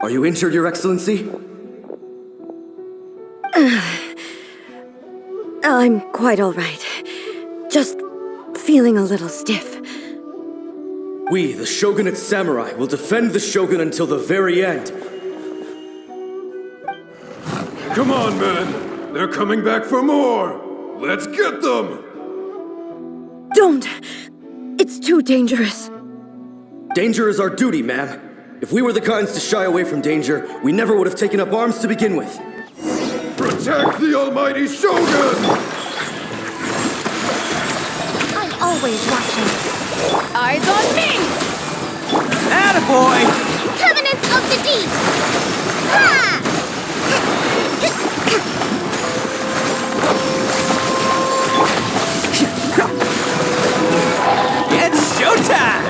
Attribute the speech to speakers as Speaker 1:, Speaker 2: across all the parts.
Speaker 1: Are you injured, Your Excellency?
Speaker 2: I'm quite all right. Just feeling a little stiff.
Speaker 1: We, the Shogunate Samurai, will defend the Shogun until the very end.
Speaker 3: Come on, men! They're coming back for more! Let's get them!
Speaker 2: Don't! It's too dangerous.
Speaker 1: Danger is our duty, ma'am. If we were the kinds to shy away from danger, we never would have taken up arms to begin with.
Speaker 3: Protect the almighty Shogun!
Speaker 4: I'm always watching. Eyes on me!
Speaker 5: Attaboy!
Speaker 4: Covenants of the Deep! Ha!
Speaker 5: It's showtime!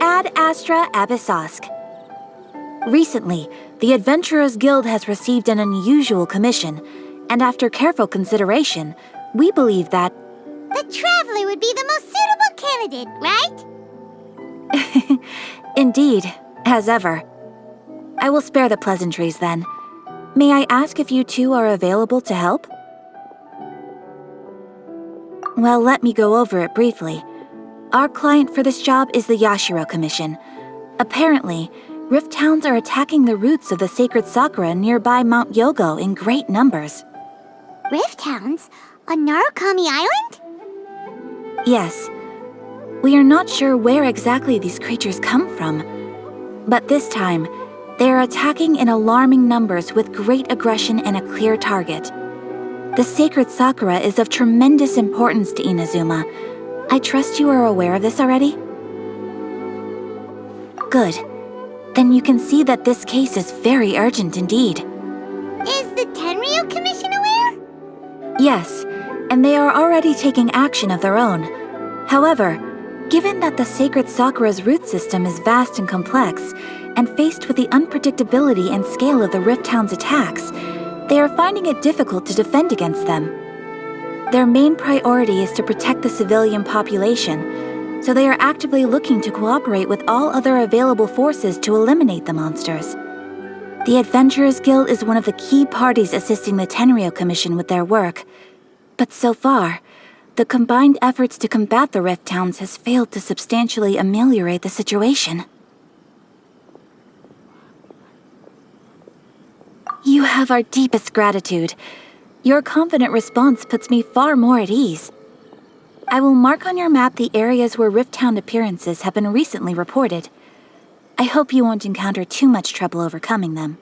Speaker 6: Ad Astra Abyssosk. Recently, the Adventurers Guild has received an unusual commission, and after careful consideration, we believe that
Speaker 4: The Traveler would be the most suitable candidate, right?
Speaker 6: Indeed, as ever. I will spare the pleasantries then. May I ask if you two are available to help? Well, let me go over it briefly. Our client for this job is the Yashiro Commission. Apparently, Rift Towns are attacking the roots of the sacred Sakura nearby Mount Yogo in great numbers.
Speaker 4: Rift Hounds? On Narukami Island?
Speaker 6: Yes. We are not sure where exactly these creatures come from. But this time, they are attacking in alarming numbers with great aggression and a clear target. The sacred Sakura is of tremendous importance to Inazuma. I trust you are aware of this already? Good. Then you can see that this case is very urgent indeed.
Speaker 4: Is the Tenryo Commission aware?
Speaker 6: Yes, and they are already taking action of their own. However, given that the sacred Sakura's root system is vast and complex, and faced with the unpredictability and scale of the Rift Hound's attacks, they are finding it difficult to defend against them. Their main priority is to protect the civilian population, so they are actively looking to cooperate with all other available forces to eliminate the monsters. The Adventurers Guild is one of the key parties assisting the Tenryo Commission with their work, but so far, the combined efforts to combat the Rift Towns has failed to substantially ameliorate the situation. You have our deepest gratitude. Your confident response puts me far more at ease. I will mark on your map the areas where Rift Town appearances have been recently reported. I hope you won't encounter too much trouble overcoming them.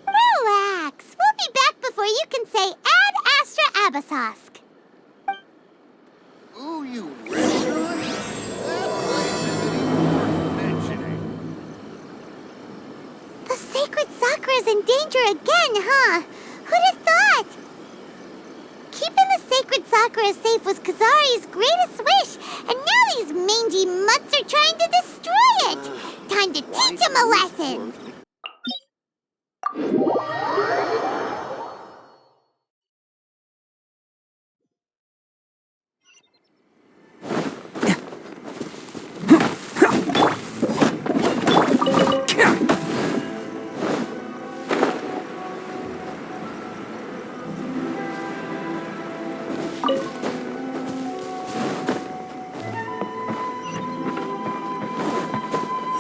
Speaker 4: Relax. We'll be back before you can say Ad Astra Abyssosk.
Speaker 7: Ooh, you restaurant? That place isn't even worth mentioning.
Speaker 4: The sacred Sakura's in danger again, huh? Who'd have thought? Keeping the sacred Sakura safe was Kazari's greatest wish, and now these mangy mutts are trying to destroy it. Time to teach him a lesson.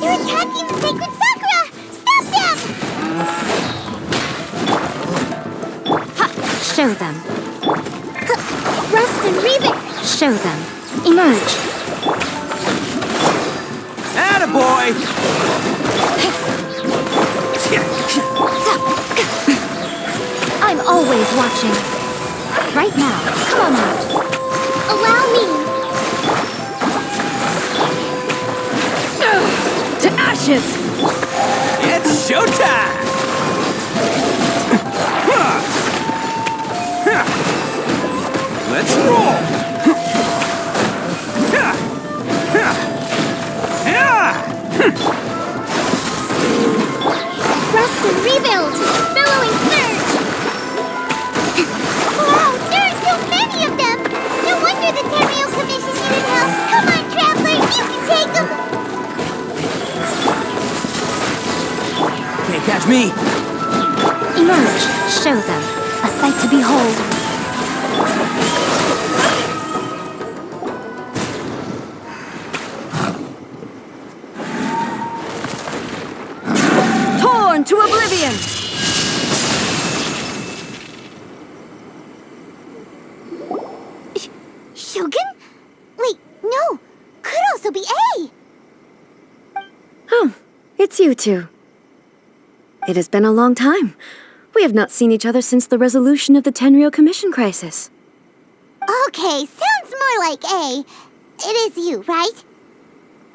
Speaker 4: They're attacking the sacred Sakura! Stop them!
Speaker 6: Show them.
Speaker 2: show them. Emerge.
Speaker 5: Attaboy!
Speaker 2: I'm always watching. Right now, come on out.
Speaker 4: Allow me.
Speaker 2: To ashes!
Speaker 5: It's showtime! Let's roll!
Speaker 4: Rust and rebuild. Billowing surge. Wow, there are so many of them. No wonder the Terrio Commission needed help. Come on, travelers, you can take them.
Speaker 5: Can't catch me!
Speaker 2: Emerge. Show them. A sight to behold. Torn to oblivion!
Speaker 4: Shogun? Wait, no. Could also be A.
Speaker 2: Oh, it's you two. It has been a long time. We have not seen each other since the resolution of the Tenryo Commission crisis.
Speaker 4: Okay, sounds more like A. It is you, right?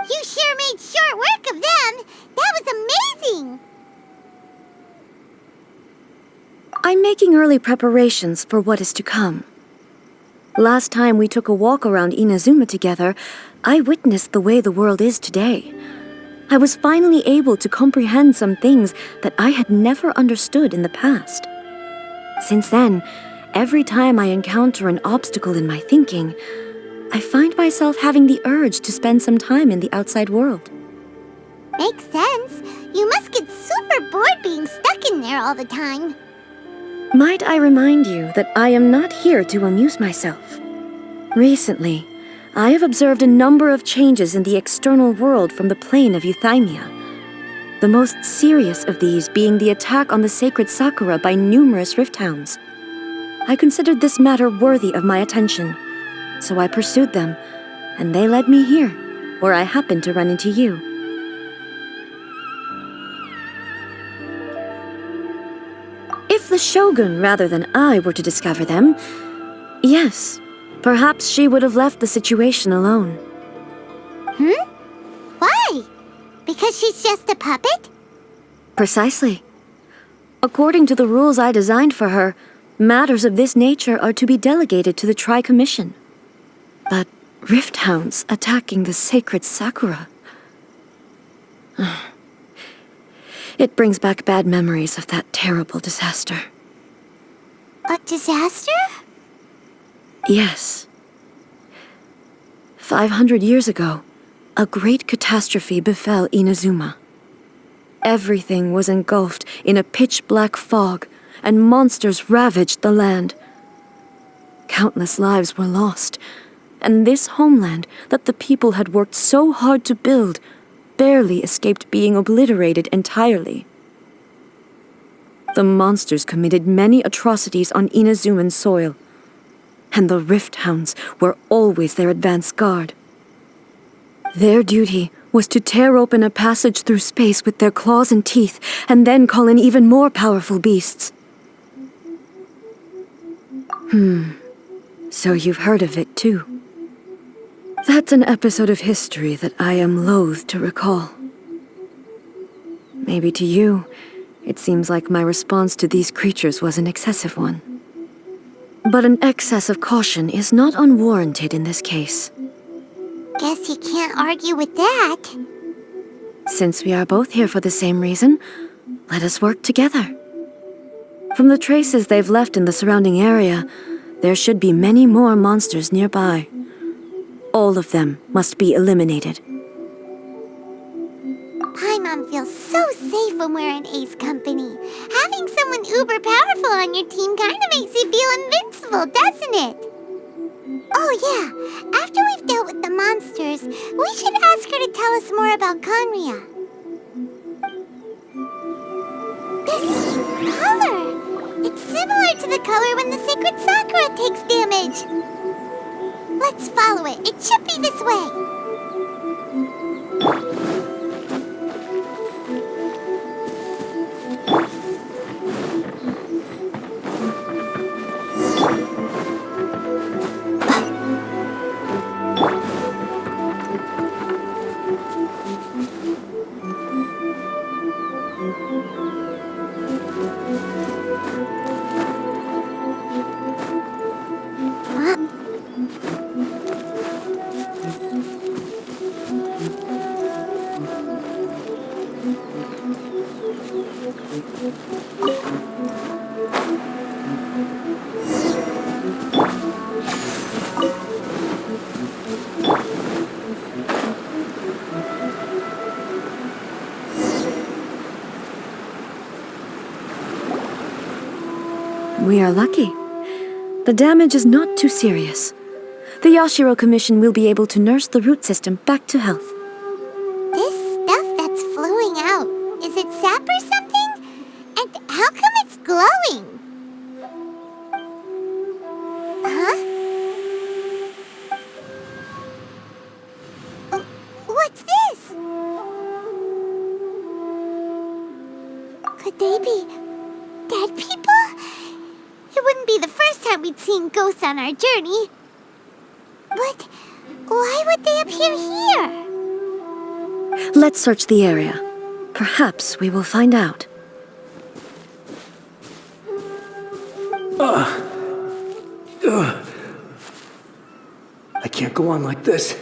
Speaker 4: You sure made short work of them. That was amazing.
Speaker 2: I'm making early preparations for what is to come. Last time we took a walk around Inazuma together, I witnessed the way the world is today. I was finally able to comprehend some things that I had never understood in the past. Since then, every time I encounter an obstacle in my thinking, I find myself having the urge to spend some time in the outside world.
Speaker 4: Makes sense. You must get super bored being stuck in there all the time.
Speaker 2: Might I remind you that I am not here to amuse myself. Recently, I have observed a number of changes in the external world from the plane of Euthymia. The most serious of these being the attack on the sacred Sakura by numerous rift hounds. I considered this matter worthy of my attention, so I pursued them, and they led me here, where I happened to run into you. If the Shogun rather than I were to discover them, yes, perhaps she would have left the situation alone.
Speaker 4: Why? Because she's just a puppet?
Speaker 2: Precisely. According to the rules I designed for her, matters of this nature are to be delegated to the Tri-Commission. But rift hounds attacking the sacred Sakura... It brings back bad memories of that terrible disaster.
Speaker 4: A disaster?
Speaker 2: Yes. 500 years ago, a great catastrophe befell Inazuma. Everything was engulfed in a pitch-black fog, and monsters ravaged the land. Countless lives were lost, and this homeland that the people had worked so hard to build barely escaped being obliterated entirely. The monsters committed many atrocities on Inazuman soil, and the Rift Hounds were always their advance guard. Their duty was to tear open a passage through space with their claws and teeth, and then call in even more powerful beasts. So you've heard of it too. That's an episode of history that I am loath to recall. Maybe to you, it seems like my response to these creatures was an excessive one. But an excess of caution is not unwarranted in this case.
Speaker 4: Guess you can't argue with that.
Speaker 2: Since we are both here for the same reason, let us work together. From the traces they've left in the surrounding area, there should be many more monsters nearby. All of them must be eliminated.
Speaker 4: Paimon feels so safe when we're in Ace company. Having someone uber powerful on your team kind of makes you feel invincible, doesn't it? Oh yeah, after we've dealt with the monsters, we should ask her to tell us more about Conria. This color! It's similar to the color when the sacred Sakura takes damage. Let's follow it. It should be this way.
Speaker 2: We are lucky. The damage is not too serious. The Yashiro Commission will be able to nurse the root system back to health.
Speaker 4: This stuff that's flowing out, is it sap or something? And how come it's glowing? Huh? What's this? Could they be dead people? It wouldn't be the first time we'd seen ghosts on our journey. But why would they appear here?
Speaker 2: Let's search the area. Perhaps we will find out.
Speaker 8: I can't go on like this.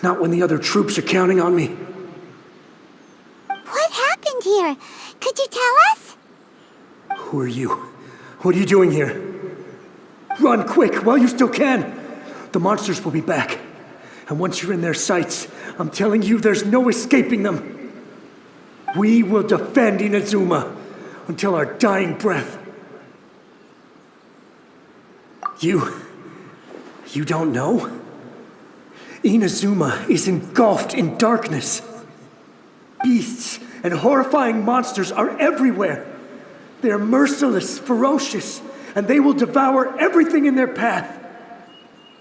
Speaker 8: Not when the other troops are counting on me.
Speaker 4: What happened here? Could you tell us?
Speaker 8: Who are you? What are you doing here? Run quick while you still can. The monsters will be back. And once you're in their sights, I'm telling you there's no escaping them. We will defend Inazuma until our dying breath. You don't know? Inazuma is engulfed in darkness. Beasts and horrifying monsters are everywhere. They are merciless, ferocious, and they will devour everything in their path.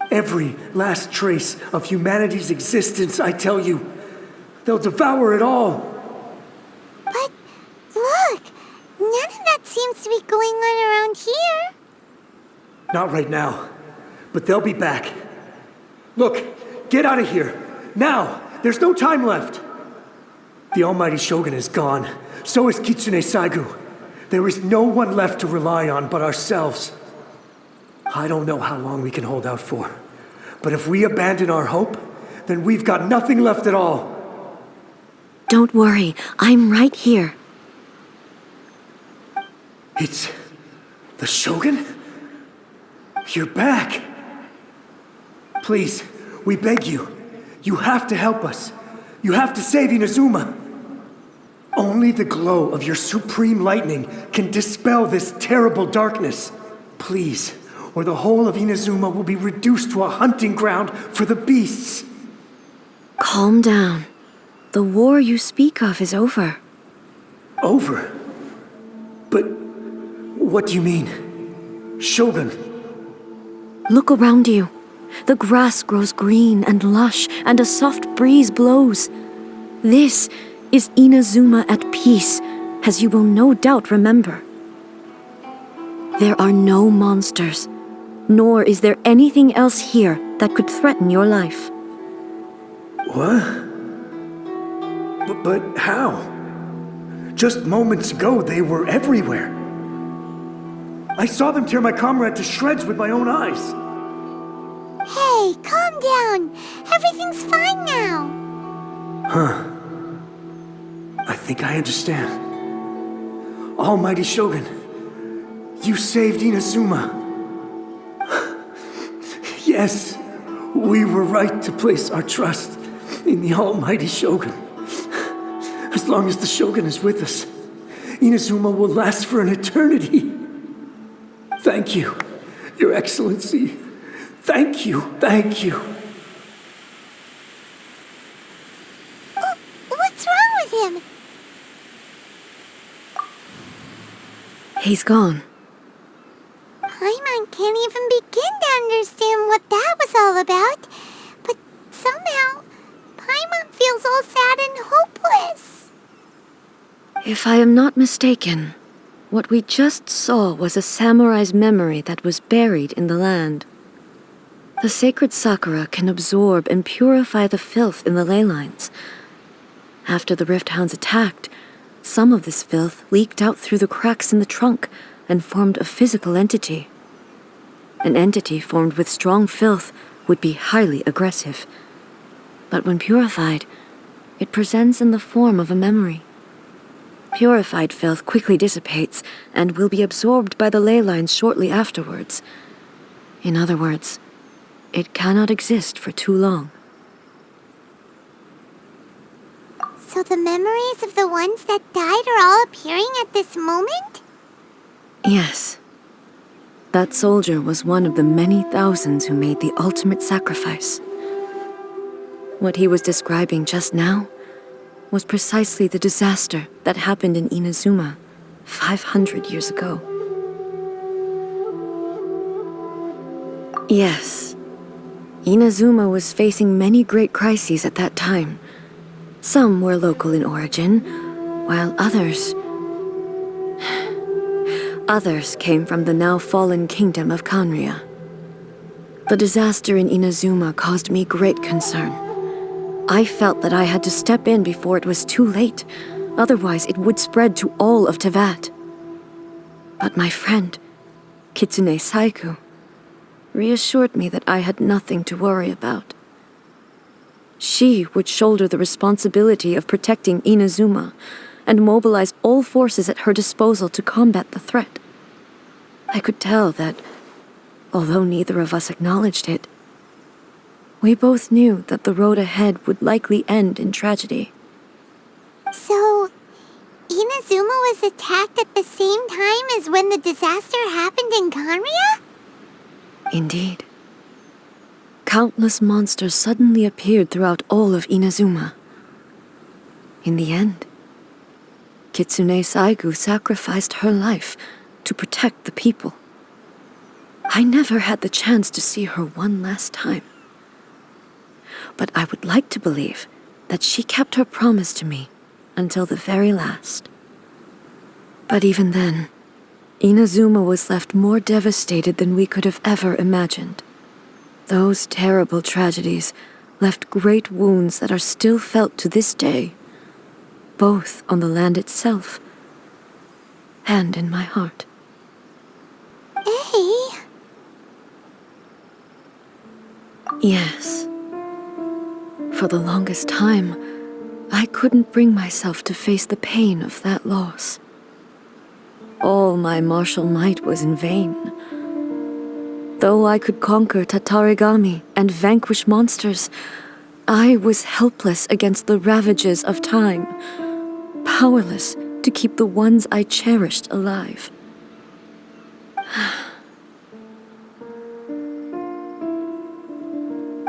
Speaker 8: Every last trace of humanity's existence, I tell you. They'll devour it all.
Speaker 4: But look, none of that seems to be going on around here.
Speaker 8: Not right now, but they'll be back. Look, get out of here. Now, there's no time left. The almighty Shogun is gone. So is Kitsune Saigu. There is no one left to rely on but ourselves. I don't know how long we can hold out for. But if we abandon our hope, then we've got nothing left at all.
Speaker 2: Don't worry, I'm right here.
Speaker 8: It's the Shogun? You're back. Please, we beg you. You have to help us. You have to save Inazuma. Only the glow of your supreme lightning can dispel this terrible darkness. Please, or the whole of Inazuma will be reduced to a hunting ground for the beasts.
Speaker 2: Calm down. The war you speak of is over.
Speaker 8: Over? But what do you mean? Shogun?
Speaker 2: Look around you. The grass grows green and lush, and a soft breeze blows. This is Inazuma at peace, as you will no doubt remember. There are no monsters, nor is there anything else here that could threaten your life.
Speaker 8: What? But how? Just moments ago, they were everywhere. I saw them tear my comrade to shreds with my own eyes.
Speaker 4: Hey, calm down. Everything's fine now.
Speaker 8: Huh. I think I understand. Almighty Shogun, you saved Inazuma. Yes, we were right to place our trust in the Almighty Shogun. As long as the Shogun is with us, Inazuma will last for an eternity. Thank you, Your Excellency. Thank you, thank you.
Speaker 4: What's wrong with him?
Speaker 2: He's gone.
Speaker 4: Paimon can't even begin to understand what that was all about.
Speaker 2: If I am not mistaken, what we just saw was a samurai's memory that was buried in the land. The sacred sakura can absorb and purify the filth in the ley lines. After the Rift Hounds attacked, some of this filth leaked out through the cracks in the trunk and formed a physical entity. An entity formed with strong filth would be highly aggressive. But when purified, it presents in the form of a memory. Purified filth quickly dissipates and will be absorbed by the ley lines shortly afterwards. In other words, it cannot exist for too long.
Speaker 4: So the memories of the ones that died are all appearing at this moment?
Speaker 2: Yes. That soldier was one of the many thousands who made the ultimate sacrifice. What he was describing just now was precisely the disaster that happened in Inazuma 500 years ago. Yes, Inazuma was facing many great crises at that time. Some were local in origin, while others came from the now fallen kingdom of Kanria. The disaster in Inazuma caused me great concern. I felt that I had to step in before it was too late, otherwise it would spread to all of Tevat. But my friend, Kitsune Saiku, reassured me that I had nothing to worry about. She would shoulder the responsibility of protecting Inazuma and mobilize all forces at her disposal to combat the threat. I could tell that, although neither of us acknowledged it, we both knew that the road ahead would likely end in tragedy.
Speaker 4: So, Inazuma was attacked at the same time as when the disaster happened in Kanria?
Speaker 2: Indeed. Countless monsters suddenly appeared throughout all of Inazuma. In the end, Kitsune Saigu sacrificed her life to protect the people. I never had the chance to see her one last time. But I would like to believe that she kept her promise to me until the very last. But even then, Inazuma was left more devastated than we could have ever imagined. Those terrible tragedies left great wounds that are still felt to this day, both on the land itself and in my heart.
Speaker 4: Hey?
Speaker 2: Yes. For the longest time, I couldn't bring myself to face the pain of that loss. All my martial might was in vain. Though I could conquer Tatarigami and vanquish monsters, I was helpless against the ravages of time, powerless to keep the ones I cherished alive.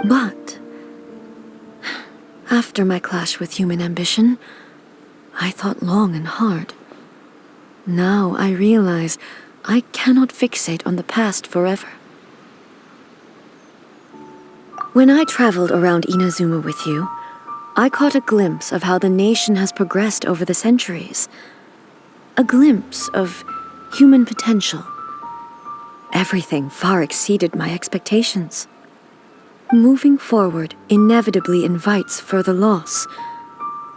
Speaker 2: But after my clash with human ambition, I thought long and hard. Now I realize I cannot fixate on the past forever. When I traveled around Inazuma with you, I caught a glimpse of how the nation has progressed over the centuries. A glimpse of human potential. Everything far exceeded my expectations. Moving forward inevitably invites further loss,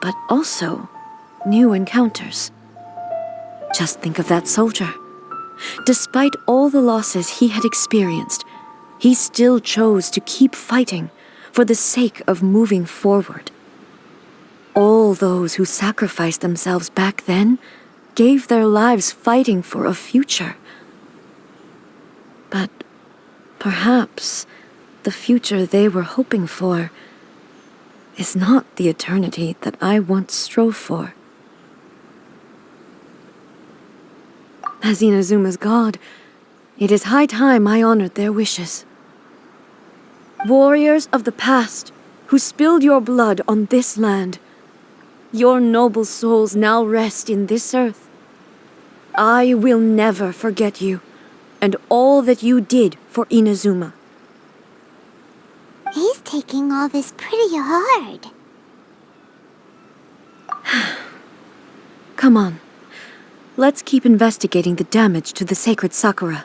Speaker 2: but also new encounters. Just think of that soldier. Despite all the losses he had experienced, he still chose to keep fighting for the sake of moving forward. All those who sacrificed themselves back then gave their lives fighting for a future. But perhaps the future they were hoping for is not the eternity that I once strove for. As Inazuma's god, it is high time I honored their wishes. Warriors of the past, who spilled your blood on this land, your noble souls now rest in this earth. I will never forget you, and all that you did for Inazuma.
Speaker 4: He's taking all this pretty hard.
Speaker 2: Come on. Let's keep investigating the damage to the sacred Sakura.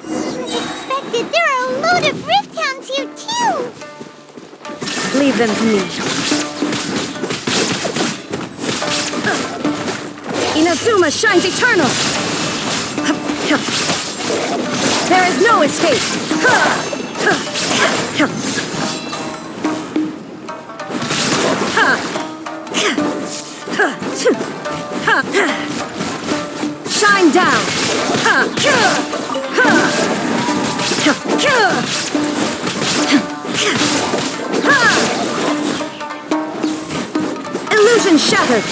Speaker 4: Unexpected, there are a load of rift hounds here too!
Speaker 2: Leave them to me. Inazuma shines eternal! There is no escape! Shine down! Illusion shattered!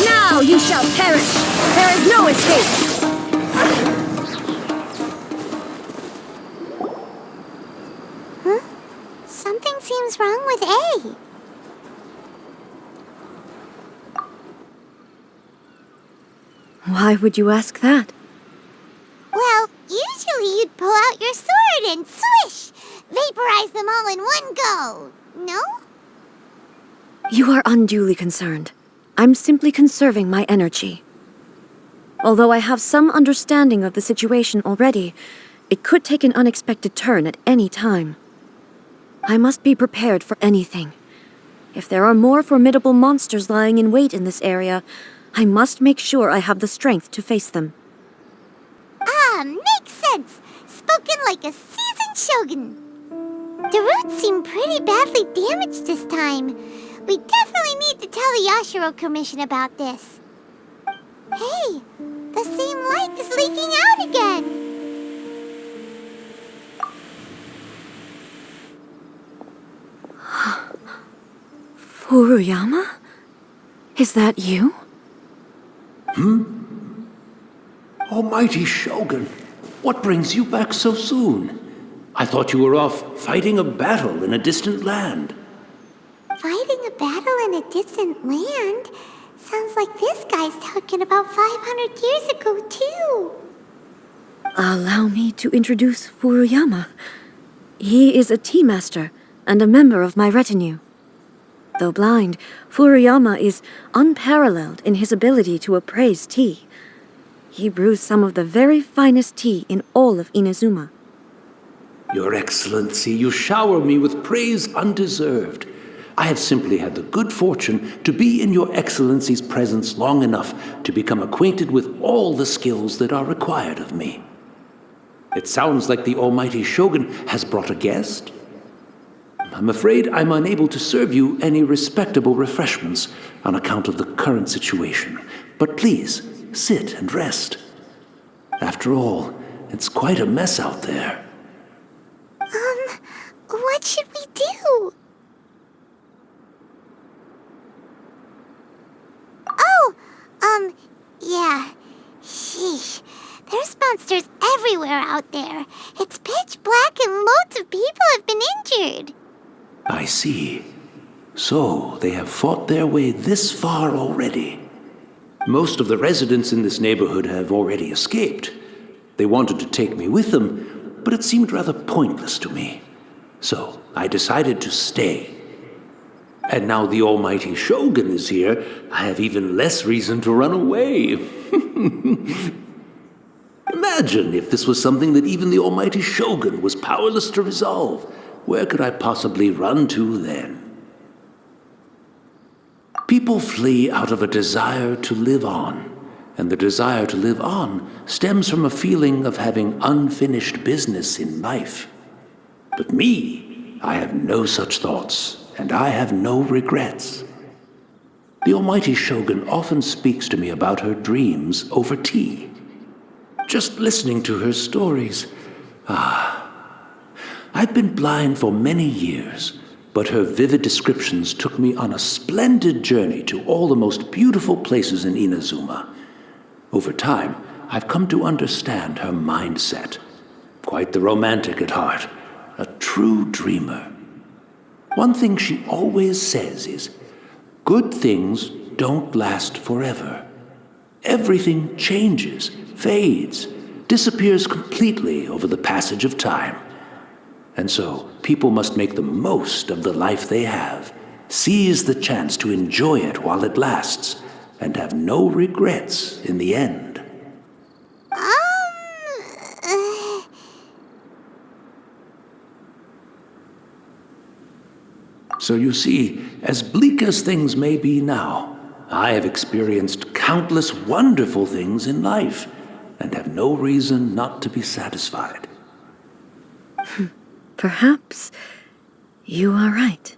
Speaker 2: Now you shall perish! There is no escape!
Speaker 4: Something seems wrong with A.
Speaker 2: Why would you ask that?
Speaker 4: Well, usually you'd pull out your sword and swish! Vaporize them all in one go, no?
Speaker 2: You are unduly concerned. I'm simply conserving my energy. Although I have some understanding of the situation already, it could take an unexpected turn at any time. I must be prepared for anything. If there are more formidable monsters lying in wait in this area, I must make sure I have the strength to face them.
Speaker 4: Ah, makes sense! Spoken like a seasoned shogun. The roots seem pretty badly damaged this time. We definitely need to tell the Yashiro Commission about this. Hey, the same light is leaking out again!
Speaker 2: Furuyama? Is that you?
Speaker 9: Almighty Shogun, what brings you back so soon? I thought you were off fighting a battle in a distant land.
Speaker 4: Fighting a battle in a distant land? Sounds like this guy's talking about 500 years ago, too.
Speaker 2: Allow me to introduce Furuyama. He is a tea master and a member of my retinue. Though blind, Furuyama is unparalleled in his ability to appraise tea. He brews some of the very finest tea in all of Inazuma.
Speaker 9: Your Excellency, you shower me with praise undeserved. I have simply had the good fortune to be in Your Excellency's presence long enough to become acquainted with all the skills that are required of me. It sounds like the Almighty Shogun has brought a guest. I'm afraid I'm unable to serve you any respectable refreshments on account of the current situation. But please, sit and rest. After all, it's quite a mess out there.
Speaker 4: What should we do? Yeah. Sheesh. There's monsters everywhere out there. It's pitch black and loads of people have been injured.
Speaker 9: I see. So, they have fought their way this far already. Most of the residents in this neighborhood have already escaped. They wanted to take me with them, but it seemed rather pointless to me. So, I decided to stay. And now the Almighty Shogun is here, I have even less reason to run away. Imagine if this was something that even the Almighty Shogun was powerless to resolve. Where could I possibly run to then? People flee out of a desire to live on, and the desire to live on stems from a feeling of having unfinished business in life. But me, I have no such thoughts, and I have no regrets. The Almighty Shogun often speaks to me about her dreams over tea. Just listening to her stories, I've been blind for many years, but her vivid descriptions took me on a splendid journey to all the most beautiful places in Inazuma. Over time, I've come to understand her mindset. Quite the romantic at heart, a true dreamer. One thing she always says is, good things don't last forever. Everything changes, fades, disappears completely over the passage of time. And so, people must make the most of the life they have, seize the chance to enjoy it while it lasts, and have no regrets in the end. So you see, as bleak as things may be now, I have experienced countless wonderful things in life, and have no reason not to be satisfied.
Speaker 2: Perhaps you are right.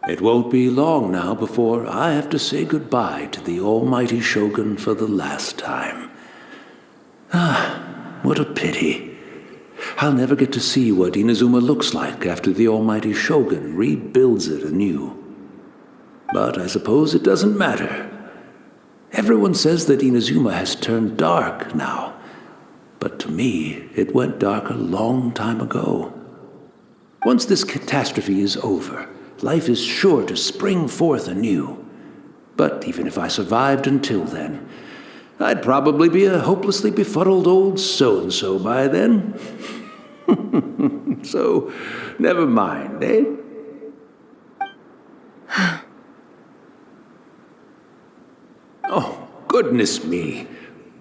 Speaker 9: It won't be long now before I have to say goodbye to the almighty Shogun for the last time. Ah, what a pity. I'll never get to see what Inazuma looks like after the almighty Shogun rebuilds it anew. But I suppose it doesn't matter. Everyone says that Inazuma has turned dark now, but to me, it went dark a long time ago. Once this catastrophe is over, life is sure to spring forth anew. But even if I survived until then, I'd probably be a hopelessly befuddled old so-and-so by then. So, never mind, eh? Oh, goodness me.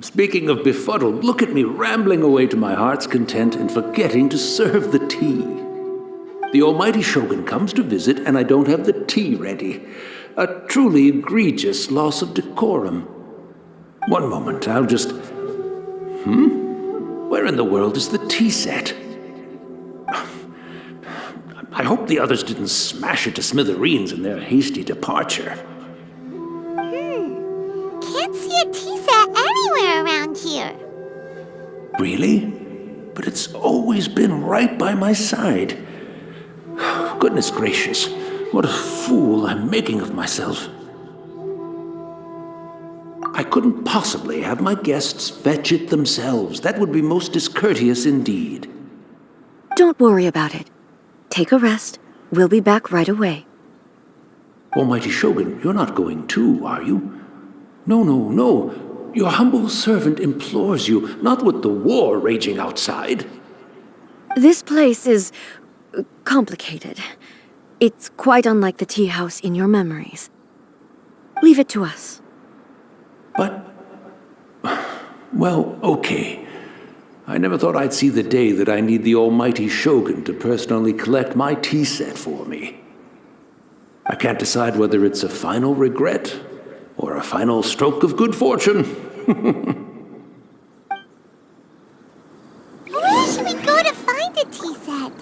Speaker 9: Speaking of befuddled, look at me rambling away to my heart's content and forgetting to serve the tea. The almighty Shogun comes to visit and I don't have the tea ready. A truly egregious loss of decorum. One moment, I'll just... Where in the world is the tea set? I hope the others didn't smash it to smithereens in their hasty departure.
Speaker 4: Can't see a tea set anywhere around here.
Speaker 9: Really? But it's always been right by my side. Goodness gracious, what a fool I'm making of myself. I couldn't possibly have my guests fetch it themselves. That would be most discourteous indeed.
Speaker 2: Don't worry about it. Take a rest. We'll be back right away.
Speaker 9: Almighty Shogun, you're not going too, are you? No. Your humble servant implores you, not with the war raging outside.
Speaker 2: This place is complicated. It's quite unlike the tea house in your memories. Leave it to us.
Speaker 9: But... well, okay. I never thought I'd see the day that I need the almighty Shogun to personally collect my tea set for me. I can't decide whether it's a final regret or a final stroke of good fortune.
Speaker 4: Where should we go to find a tea set?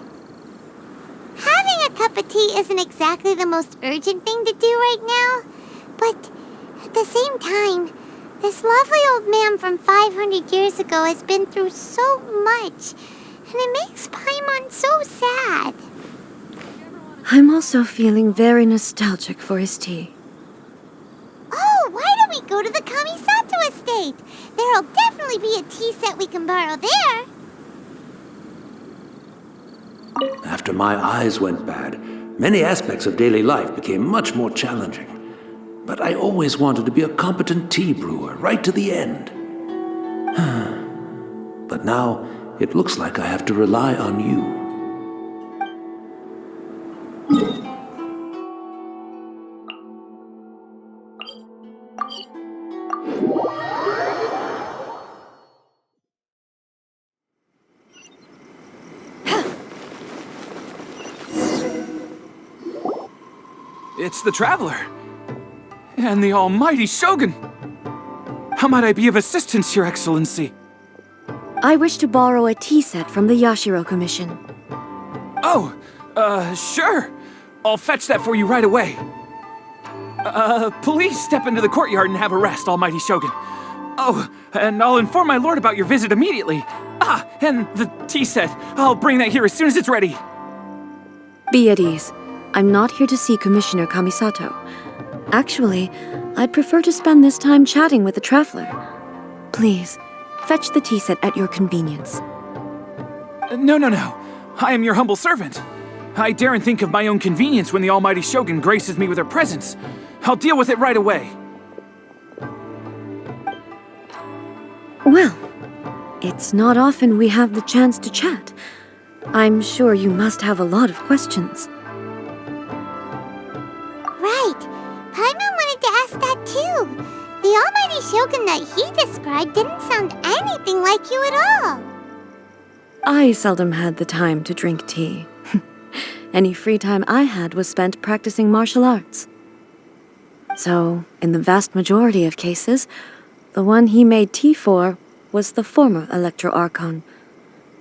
Speaker 4: Having a cup of tea isn't exactly the most urgent thing to do right now, but at the same time, this lovely old man from 500 years ago has been through so much, and it makes Paimon so sad.
Speaker 2: I'm also feeling very nostalgic for his tea.
Speaker 4: Oh, why don't we go to the Kamisato estate? There'll definitely be a tea set we can borrow there.
Speaker 9: After my eyes went bad, many aspects of daily life became much more challenging. But I always wanted to be a competent tea brewer, right to the end. But now, it looks like I have to rely on you.
Speaker 5: It's the Traveler. And the almighty Shogun. How might I be of assistance, Your Excellency?
Speaker 2: I wish to borrow a tea set from the Yashiro Commission.
Speaker 5: Oh, sure. I'll fetch that for you right away. Please step into the courtyard and have a rest, almighty Shogun. Oh, and I'll inform my lord about your visit immediately. Ah, and the tea set. I'll bring that here as soon as it's ready.
Speaker 2: Be at ease. I'm not here to see Commissioner Kamisato. Actually, I'd prefer to spend this time chatting with the Traveler. Please, fetch the tea set at your convenience.
Speaker 5: No. I am your humble servant. I daren't think of my own convenience when the Almighty Shogun graces me with her presence. I'll deal with it right away.
Speaker 2: Well, it's not often we have the chance to chat. I'm sure you must have a lot of questions.
Speaker 4: Right. Paimon wanted to ask that too. The Almighty Shogun that he described didn't sound anything like you at all.
Speaker 2: I seldom had the time to drink tea. Any free time I had was spent practicing martial arts. So, in the vast majority of cases, the one he made tea for was the former Electro Archon,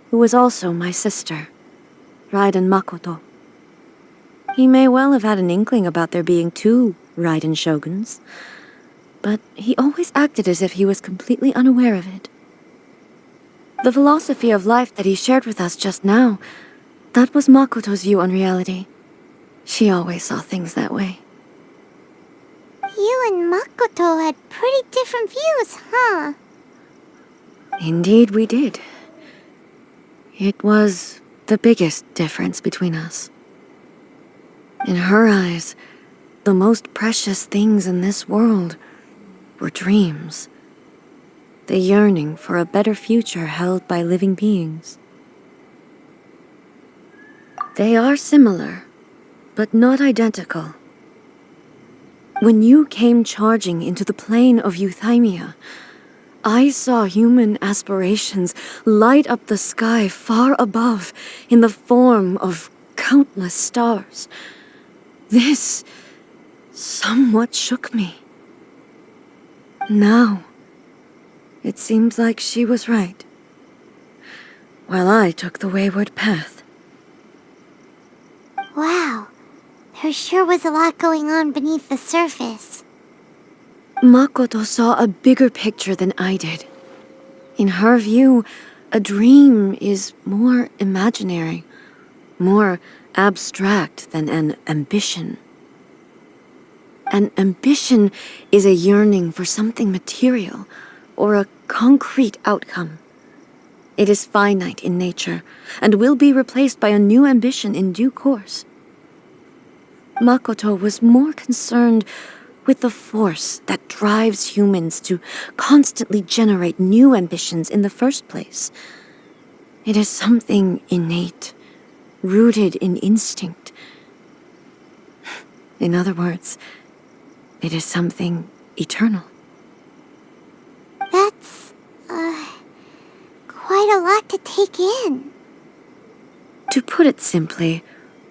Speaker 2: who was also my sister, Raiden Makoto. He may well have had an inkling about there being two Raiden Shoguns, but he always acted as if he was completely unaware of it. The philosophy of life that he shared with us just now, that was Makoto's view on reality. She always saw things that way.
Speaker 4: You and Makoto had pretty different views, huh?
Speaker 2: Indeed we did. It was the biggest difference between us. In her eyes, the most precious things in this world were dreams. The yearning for a better future held by living beings. They are similar, but not identical. When you came charging into the plane of Euthymia, I saw human aspirations light up the sky far above in the form of countless stars. This somewhat shook me. Now, it seems like she was right, while I took the wayward path.
Speaker 4: Wow, there sure was a lot going on beneath the surface.
Speaker 2: Makoto saw a bigger picture than I did. In her view, a dream is more imaginary, more abstract than an ambition. An ambition is a yearning for something material, or a concrete outcome. It is finite in nature, and will be replaced by a new ambition in due course. Makoto was more concerned with the force that drives humans to constantly generate new ambitions in the first place. It is something innate, rooted in instinct. In other words, it is something eternal.
Speaker 4: That's, quite a lot to take in.
Speaker 2: To put it simply,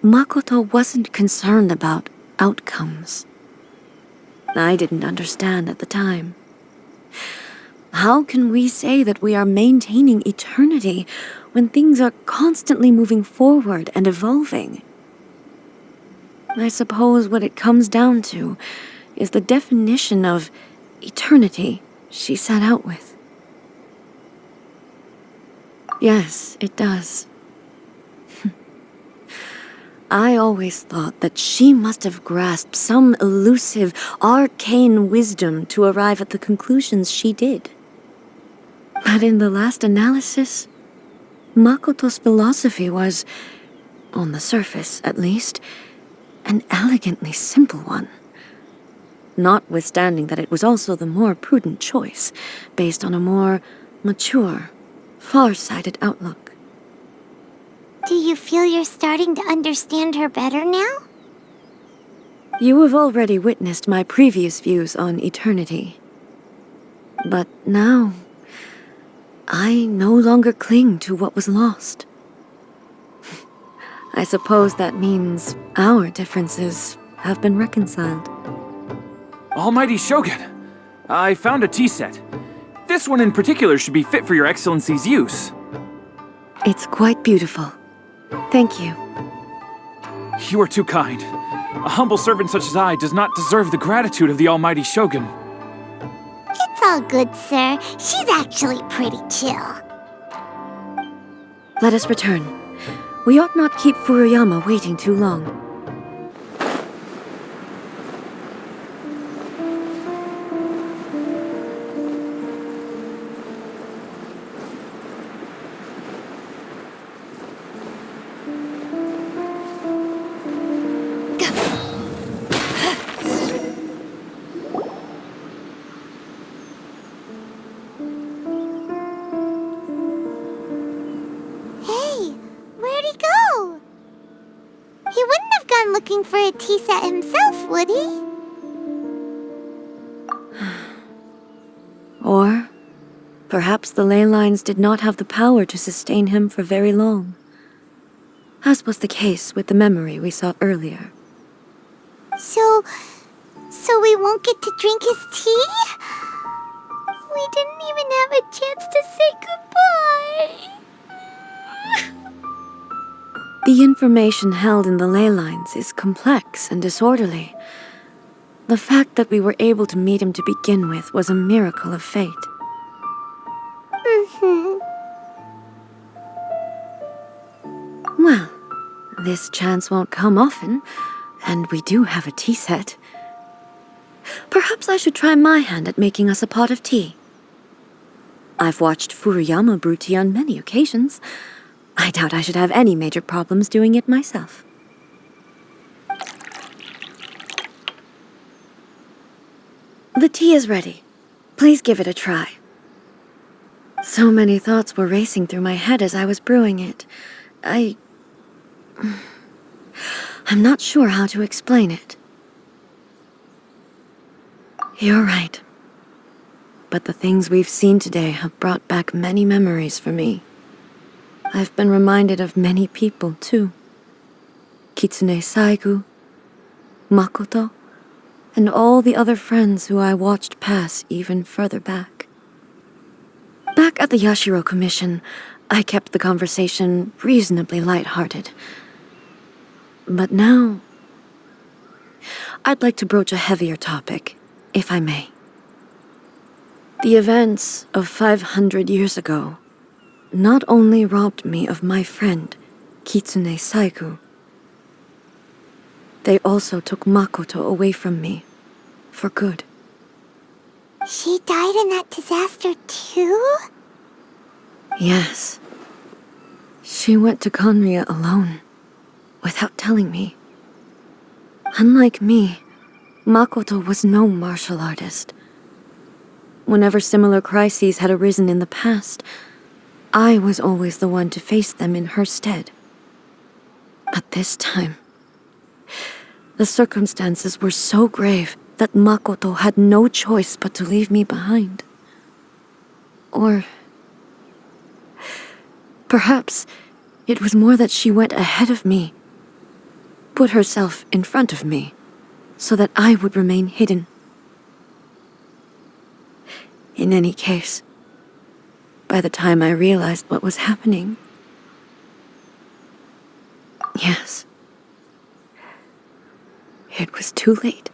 Speaker 2: Makoto wasn't concerned about outcomes. I didn't understand at the time. How can we say that we are maintaining eternity when things are constantly moving forward and evolving? I suppose what it comes down to is the definition of eternity she set out with. Yes, it does. I always thought that she must have grasped some elusive, arcane wisdom to arrive at the conclusions she did. But in the last analysis, Makoto's philosophy was, on the surface at least, an elegantly simple one. Notwithstanding that it was also the more prudent choice, based on a more mature, far-sighted outlook.
Speaker 4: Do you feel you're starting to understand her better now?
Speaker 2: You have already witnessed my previous views on eternity. But now, I no longer cling to what was lost. I suppose that means our differences have been reconciled.
Speaker 5: Almighty Shogun, I found a tea set. This one in particular should be fit for your Excellency's use.
Speaker 2: It's quite beautiful. Thank you.
Speaker 5: You are too kind. A humble servant such as I does not deserve the gratitude of the Almighty Shogun.
Speaker 4: It's all good, sir. She's actually pretty chill.
Speaker 2: Let us return. We ought not keep Furuyama waiting too long.
Speaker 4: looking for a tea set himself, would he?
Speaker 2: Or perhaps the ley lines did not have the power to sustain him for very long, as was the case with the memory we saw earlier.
Speaker 4: So we won't get to drink his tea? We didn't even have a chance to say goodbye.
Speaker 2: The information held in the ley lines is complex and disorderly. The fact that we were able to meet him to begin with was a miracle of fate. Well, this chance won't come often, and we do have a tea set. Perhaps I should try my hand at making us a pot of tea. I've watched Furuyama brew tea on many occasions. I doubt I should have any major problems doing it myself. The tea is ready. Please give it a try. So many thoughts were racing through my head as I was brewing it. I'm not sure how to explain it. You're right. But the things we've seen today have brought back many memories for me. I've been reminded of many people, too. Kitsune Saigu, Makoto, and all the other friends who I watched pass even further back. Back at the Yashiro Commission, I kept the conversation reasonably light-hearted. But now, I'd like to broach a heavier topic, if I may. The events of 500 years ago not only robbed me of my friend, Kitsune Saigu, they also took Makoto away from me, for good.
Speaker 4: She died in that disaster too?
Speaker 2: Yes. She went to Conria alone, without telling me. Unlike me, Makoto was no martial artist. Whenever similar crises had arisen in the past, I was always the one to face them in her stead. But this time, the circumstances were so grave that Makoto had no choice but to leave me behind. Or perhaps it was more that she went ahead of me, put herself in front of me, so that I would remain hidden. In any case, by the time I realized what was happening, yes, it was too late.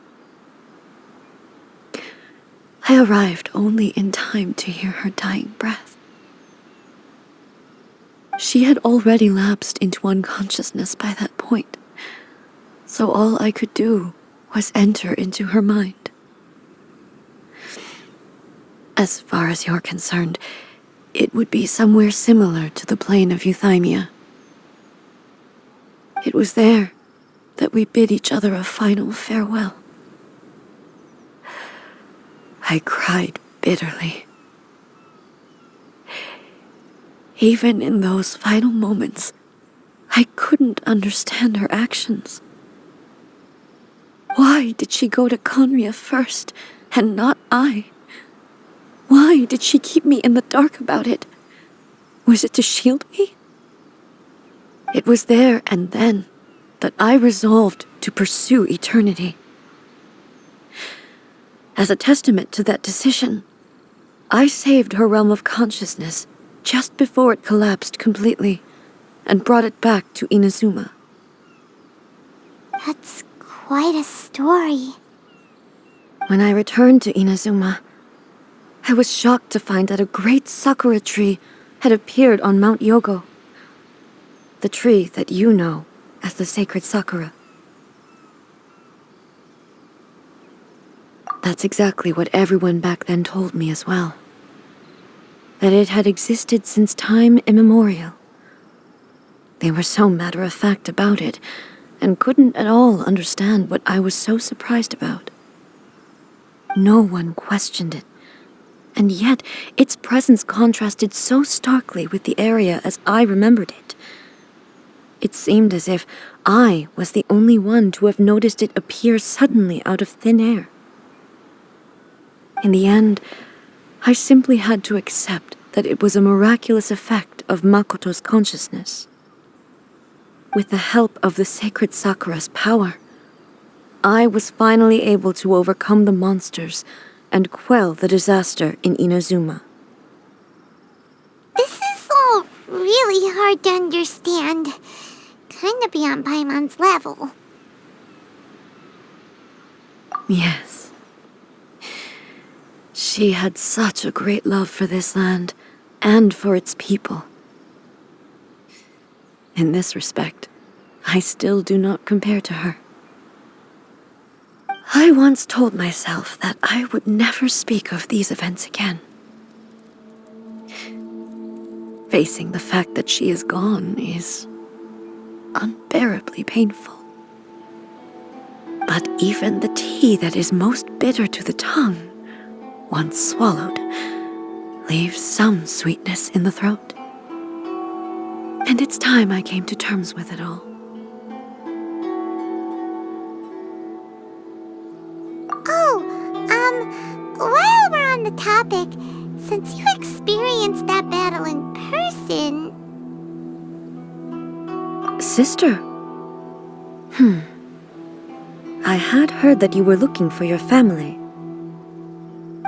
Speaker 2: I arrived only in time to hear her dying breath. She had already lapsed into unconsciousness by that point, so all I could do was enter into her mind. As far as you're concerned, it would be somewhere similar to the plain of Euthymia. It was there that we bid each other a final farewell. I cried bitterly. Even in those final moments, I couldn't understand her actions. Why did she go to Conria first, and not I? Why did she keep me in the dark about it? Was it to shield me? It was there and then that I resolved to pursue eternity. As a testament to that decision, I saved her realm of consciousness just before it collapsed completely and brought it back to Inazuma.
Speaker 4: That's quite a story.
Speaker 2: When I returned to Inazuma, I was shocked to find that a great sakura tree had appeared on Mount Yogo, the tree that you know as the sacred sakura. That's exactly what everyone back then told me as well. That it had existed since time immemorial. They were so matter-of-fact about it, and couldn't at all understand what I was so surprised about. No one questioned it, and yet its presence contrasted so starkly with the area as I remembered it. It seemed as if I was the only one to have noticed it appear suddenly out of thin air. In the end, I simply had to accept that it was a miraculous effect of Makoto's consciousness. With the help of the sacred Sakura's power, I was finally able to overcome the monsters and quell the disaster in Inazuma.
Speaker 4: This is all really hard to understand. Kinda beyond Paimon's level.
Speaker 2: Yes. She had such a great love for this land and for its people. In this respect, I still do not compare to her. I once told myself that I would never speak of these events again. Facing the fact that she is gone is unbearably painful. But even the tea that is most bitter to the tongue, once swallowed, leaves some sweetness in the throat. And it's time I came to terms with it all.
Speaker 4: While we're on the topic, since you experienced that battle in person...
Speaker 2: Sister? I had heard that you were looking for your family.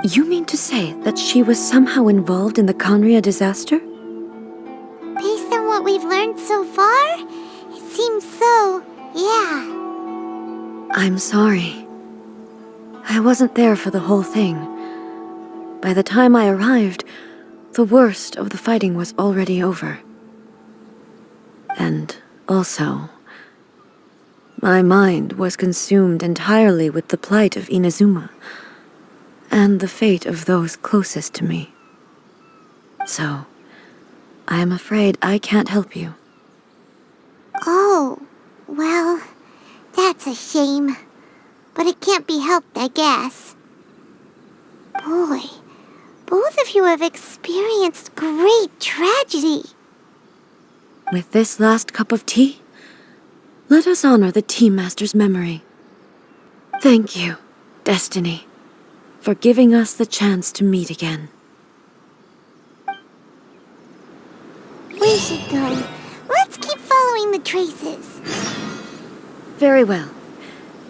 Speaker 2: You mean to say that she was somehow involved in the Conria disaster?
Speaker 4: Based on what we've learned so far, it seems so, yeah.
Speaker 2: I'm sorry. I wasn't there for the whole thing. By the time I arrived, the worst of the fighting was already over. And also, my mind was consumed entirely with the plight of Inazuma and the fate of those closest to me. So, I am afraid I can't help you.
Speaker 4: Oh, well, that's a shame. But it can't be helped, I guess. Boy, both of you have experienced great tragedy.
Speaker 2: With this last cup of tea, let us honor the Tea Master's memory. Thank you, Destiny, for giving us the chance to meet again.
Speaker 4: We should go. Let's keep following the traces.
Speaker 2: Very well.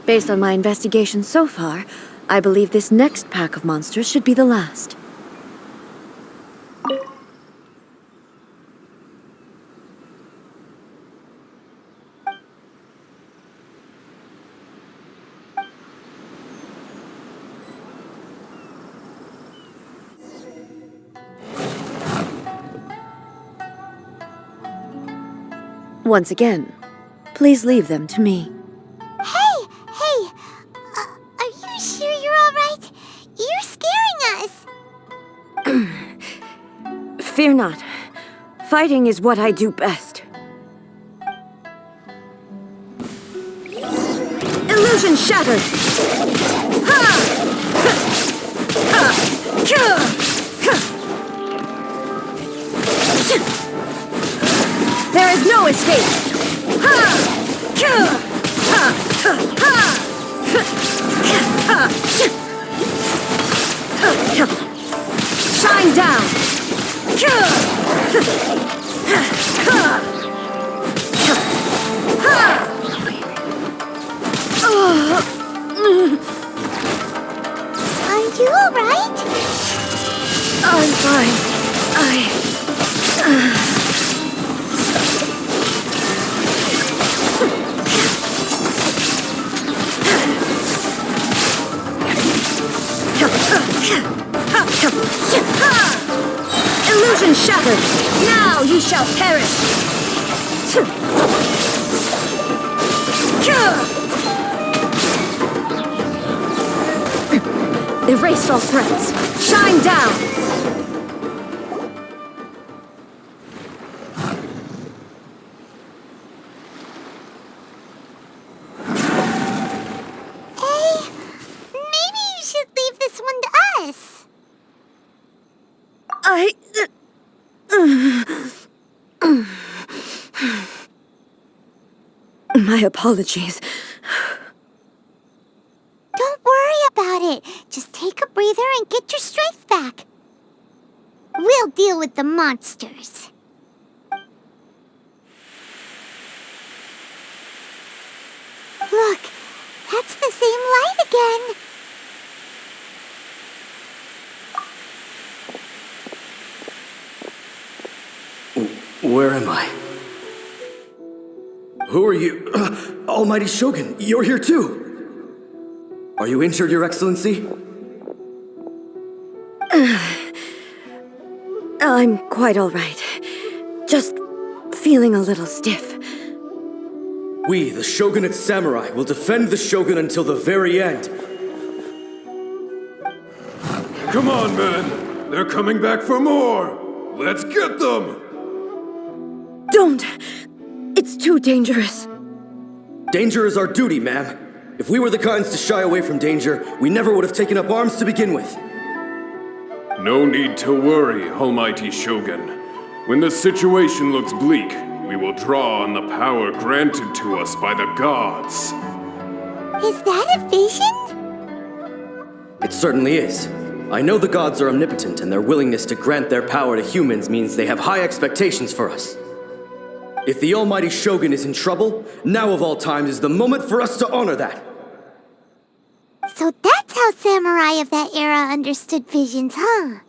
Speaker 2: Based on my investigation so far, I believe this next pack of monsters should be the last. Once again, please leave them to me.
Speaker 4: Are you sure you're all right? You're scaring us.
Speaker 2: Fear not. Fighting is what I do best. Illusion shattered! Ha! Ha! There is no escape! Ha! Ha! Ha! Shine down!
Speaker 4: Are you all right?
Speaker 2: I'm fine. Illusion shattered! Now you shall perish! Erase all threats! Shine down!
Speaker 4: Maybe you should leave this one to us.
Speaker 2: My apologies.
Speaker 4: Don't worry about it. Just take a breather and get your strength back. We'll deal with the monsters. Look, that's the same light again.
Speaker 1: Where am I? Who are you? Almighty Shogun, you're here too! Are you injured, Your Excellency?
Speaker 2: I'm quite all right. Just feeling a little stiff.
Speaker 1: We, the Shogunate Samurai, will defend the Shogun until the very end.
Speaker 3: Come on, men! They're coming back for more! Let's get them!
Speaker 2: Don't! It's too dangerous.
Speaker 1: Danger is our duty, ma'am. If we were the kinds to shy away from danger, we never would have taken up arms to begin with.
Speaker 3: No need to worry, Almighty Shogun. When the situation looks bleak, we will draw on the power granted to us by the gods.
Speaker 4: Is that a vision?
Speaker 1: It certainly is. I know the gods are omnipotent, and their willingness to grant their power to humans means they have high expectations for us. If the Almighty Shogun is in trouble, now of all times is the moment for us to honor that.
Speaker 4: So that's how samurai of that era understood visions, huh?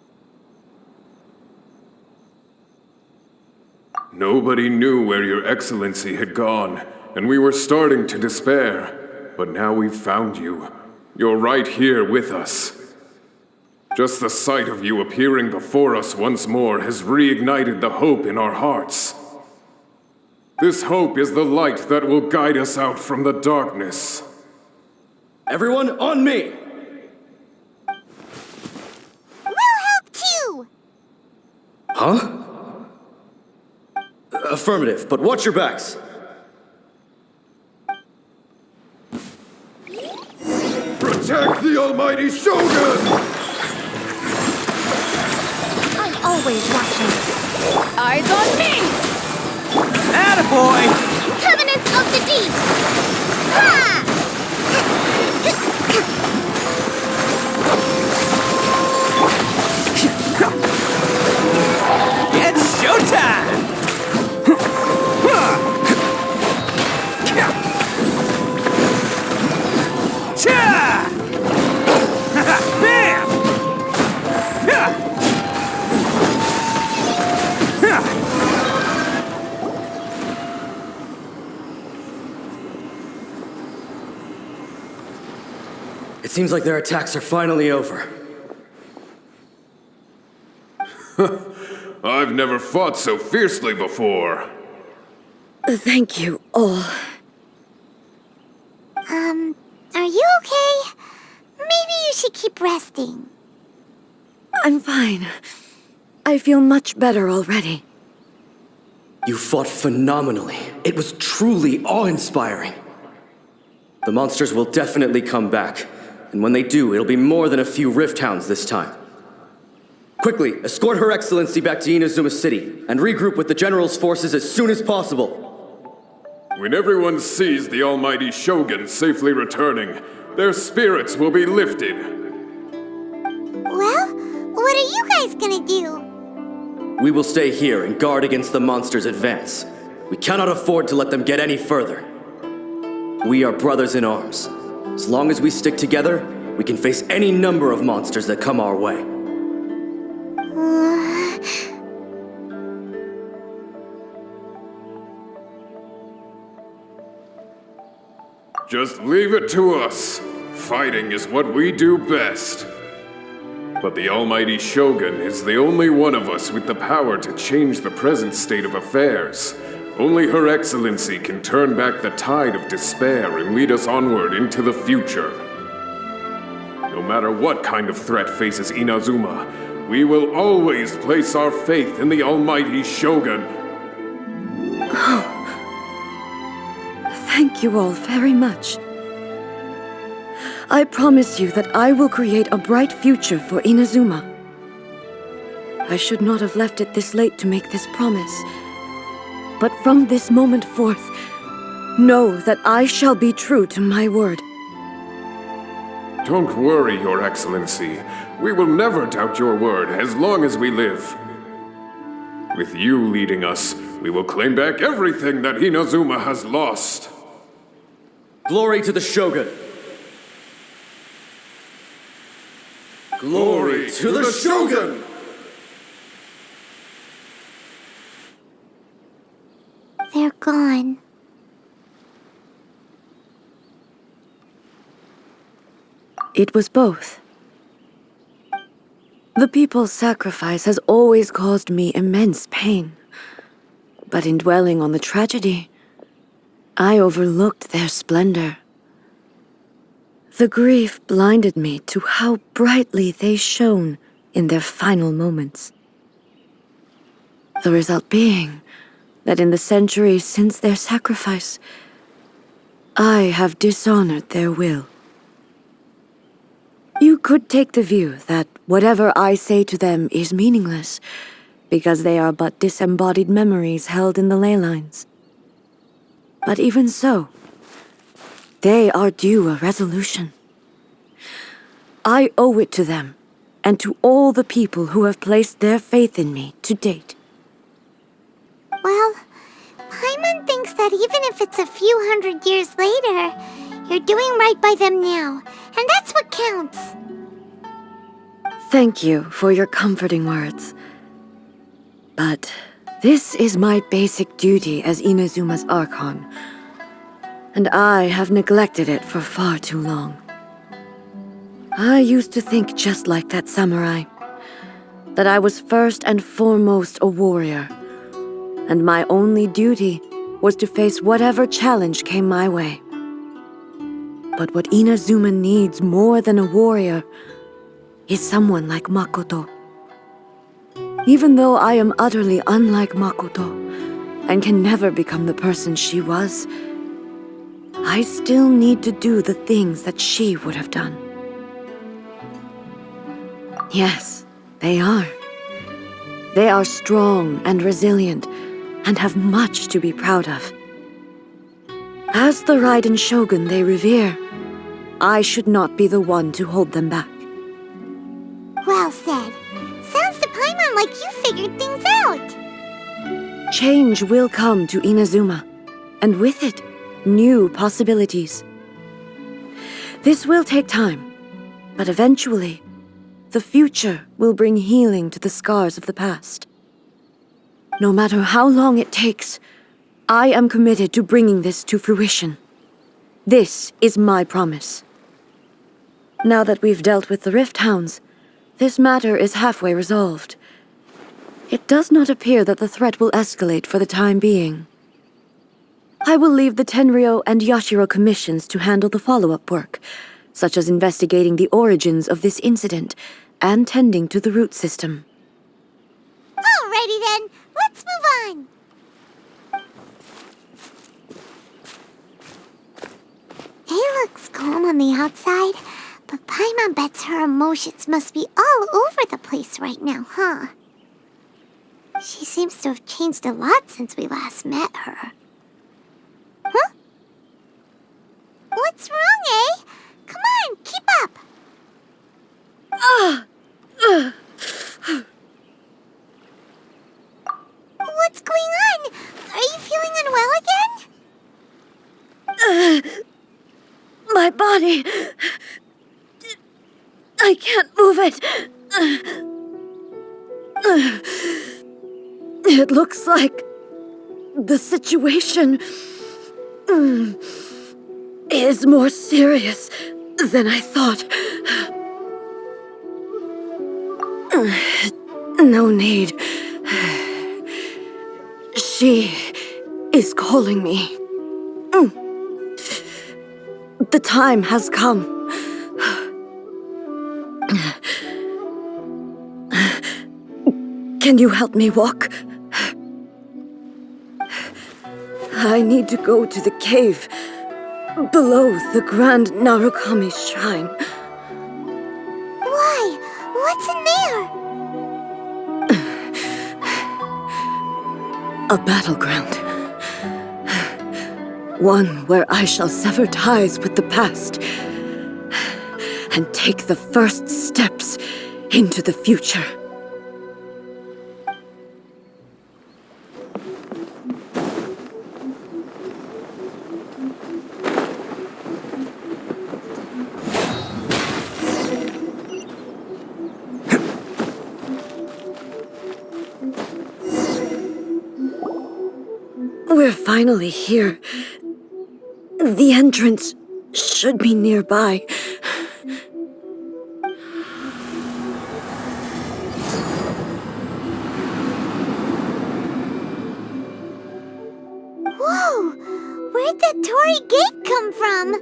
Speaker 3: Nobody knew where Your Excellency had gone, and we were starting to despair. But now we've found you. You're right here with us. Just the sight of you appearing before us once more has reignited the hope in our hearts. This hope is the light that will guide us out from the darkness.
Speaker 1: Everyone, on me!
Speaker 4: We'll help too!
Speaker 1: Huh? Affirmative, but watch your backs.
Speaker 3: Protect the Almighty Shogun!
Speaker 6: I'm always watching. Eyes on me!
Speaker 5: Attaboy!
Speaker 4: Covenants of the Deep! Ha!
Speaker 5: It's showtime! Bam!
Speaker 1: It seems like their attacks are finally over.
Speaker 3: I've never fought so fiercely before.
Speaker 2: Thank you all.
Speaker 4: Are you okay? Maybe you should keep resting.
Speaker 2: I'm fine. I feel much better already.
Speaker 1: You fought phenomenally. It was truly awe-inspiring. The monsters will definitely come back. And when they do, it'll be more than a few Rift Hounds this time. Quickly, escort Her Excellency back to Inazuma City, and regroup with the General's forces as soon as possible.
Speaker 3: When everyone sees the Almighty Shogun safely returning, their spirits will be lifted.
Speaker 4: Well, what are you guys gonna do?
Speaker 1: We will stay here and guard against the monsters' advance. We cannot afford to let them get any further. We are brothers in arms. As long as we stick together, we can face any number of monsters that come our way.
Speaker 3: Just leave it to us. Fighting is what we do best. But the Almighty Shogun is the only one of us with the power to change the present state of affairs. Only Her Excellency can turn back the tide of despair and lead us onward into the future. No matter what kind of threat faces Inazuma, we will always place our faith in the Almighty Shogun.
Speaker 2: Thank you all very much. I promise you that I will create a bright future for Inazuma. I should not have left it this late to make this promise. But from this moment forth, Know that I shall be true to my word.
Speaker 3: Don't worry, Your Excellency. We will never doubt your word as long as we live. With you leading us, we will claim back everything that Inazuma has lost.
Speaker 1: Glory to the Shogun! Glory to the Shogun!
Speaker 4: They're gone.
Speaker 2: It was both. The people's sacrifice has always caused me immense pain. But in dwelling on the tragedy, I overlooked their splendor. The grief blinded me to how brightly they shone in their final moments. The result being that in the centuries since their sacrifice, I have dishonored their will. You could take the view that whatever I say to them is meaningless, because they are but disembodied memories held in the ley lines. But even so, they are due a resolution. I owe it to them, and to all the people who have placed their faith in me to date.
Speaker 4: Well, Paimon thinks that even if it's a few hundred years later, you're doing right by them now, and that's what counts.
Speaker 2: Thank you for your comforting words. But this is my basic duty as Inazuma's Archon, and I have neglected it for far too long. I used to think just like that samurai, that I was first and foremost a warrior, and my only duty was to face whatever challenge came my way. But what Inazuma needs more than a warrior is someone like Makoto. Even though I am utterly unlike Makoto and can never become the person she was, I still need to do the things that she would have done. Yes, they are. They are strong and resilient and have much to be proud of. As the Raiden Shogun they revere, I should not be the one to hold them back.
Speaker 4: Well said. Sounds to Paimon like you figured things out.
Speaker 2: Change will come to Inazuma, and with it, new possibilities. This will take time, but eventually, the future will bring healing to the scars of the past. No matter how long it takes, I am committed to bringing this to fruition. This is my promise. Now that we've dealt with the Rift Hounds, this matter is halfway resolved. It does not appear that the threat will escalate for the time being. I will leave the Tenryo and Yashiro commissions to handle the follow-up work, such as investigating the origins of this incident and tending to the root system.
Speaker 4: Alrighty then, let's move on. It looks calm on the outside, but Paimon bets her emotions must be all over the place right now, huh? She seems to have changed a lot since we last met her. Huh? What's wrong, eh? Come on, keep up! What's going on? Are you feeling unwell again?
Speaker 2: My body... I can't move it. It looks like the situation is more serious than I thought. No need. She is calling me. The time has come. Can you help me walk? I need to go to the cave below the Grand Narukami Shrine.
Speaker 4: Why? What's in there?
Speaker 2: A battleground. One where I shall sever ties with the past and take the first steps into the future. We're finally here. The entrance should be nearby.
Speaker 4: Whoa! Where'd that Torii gate come from?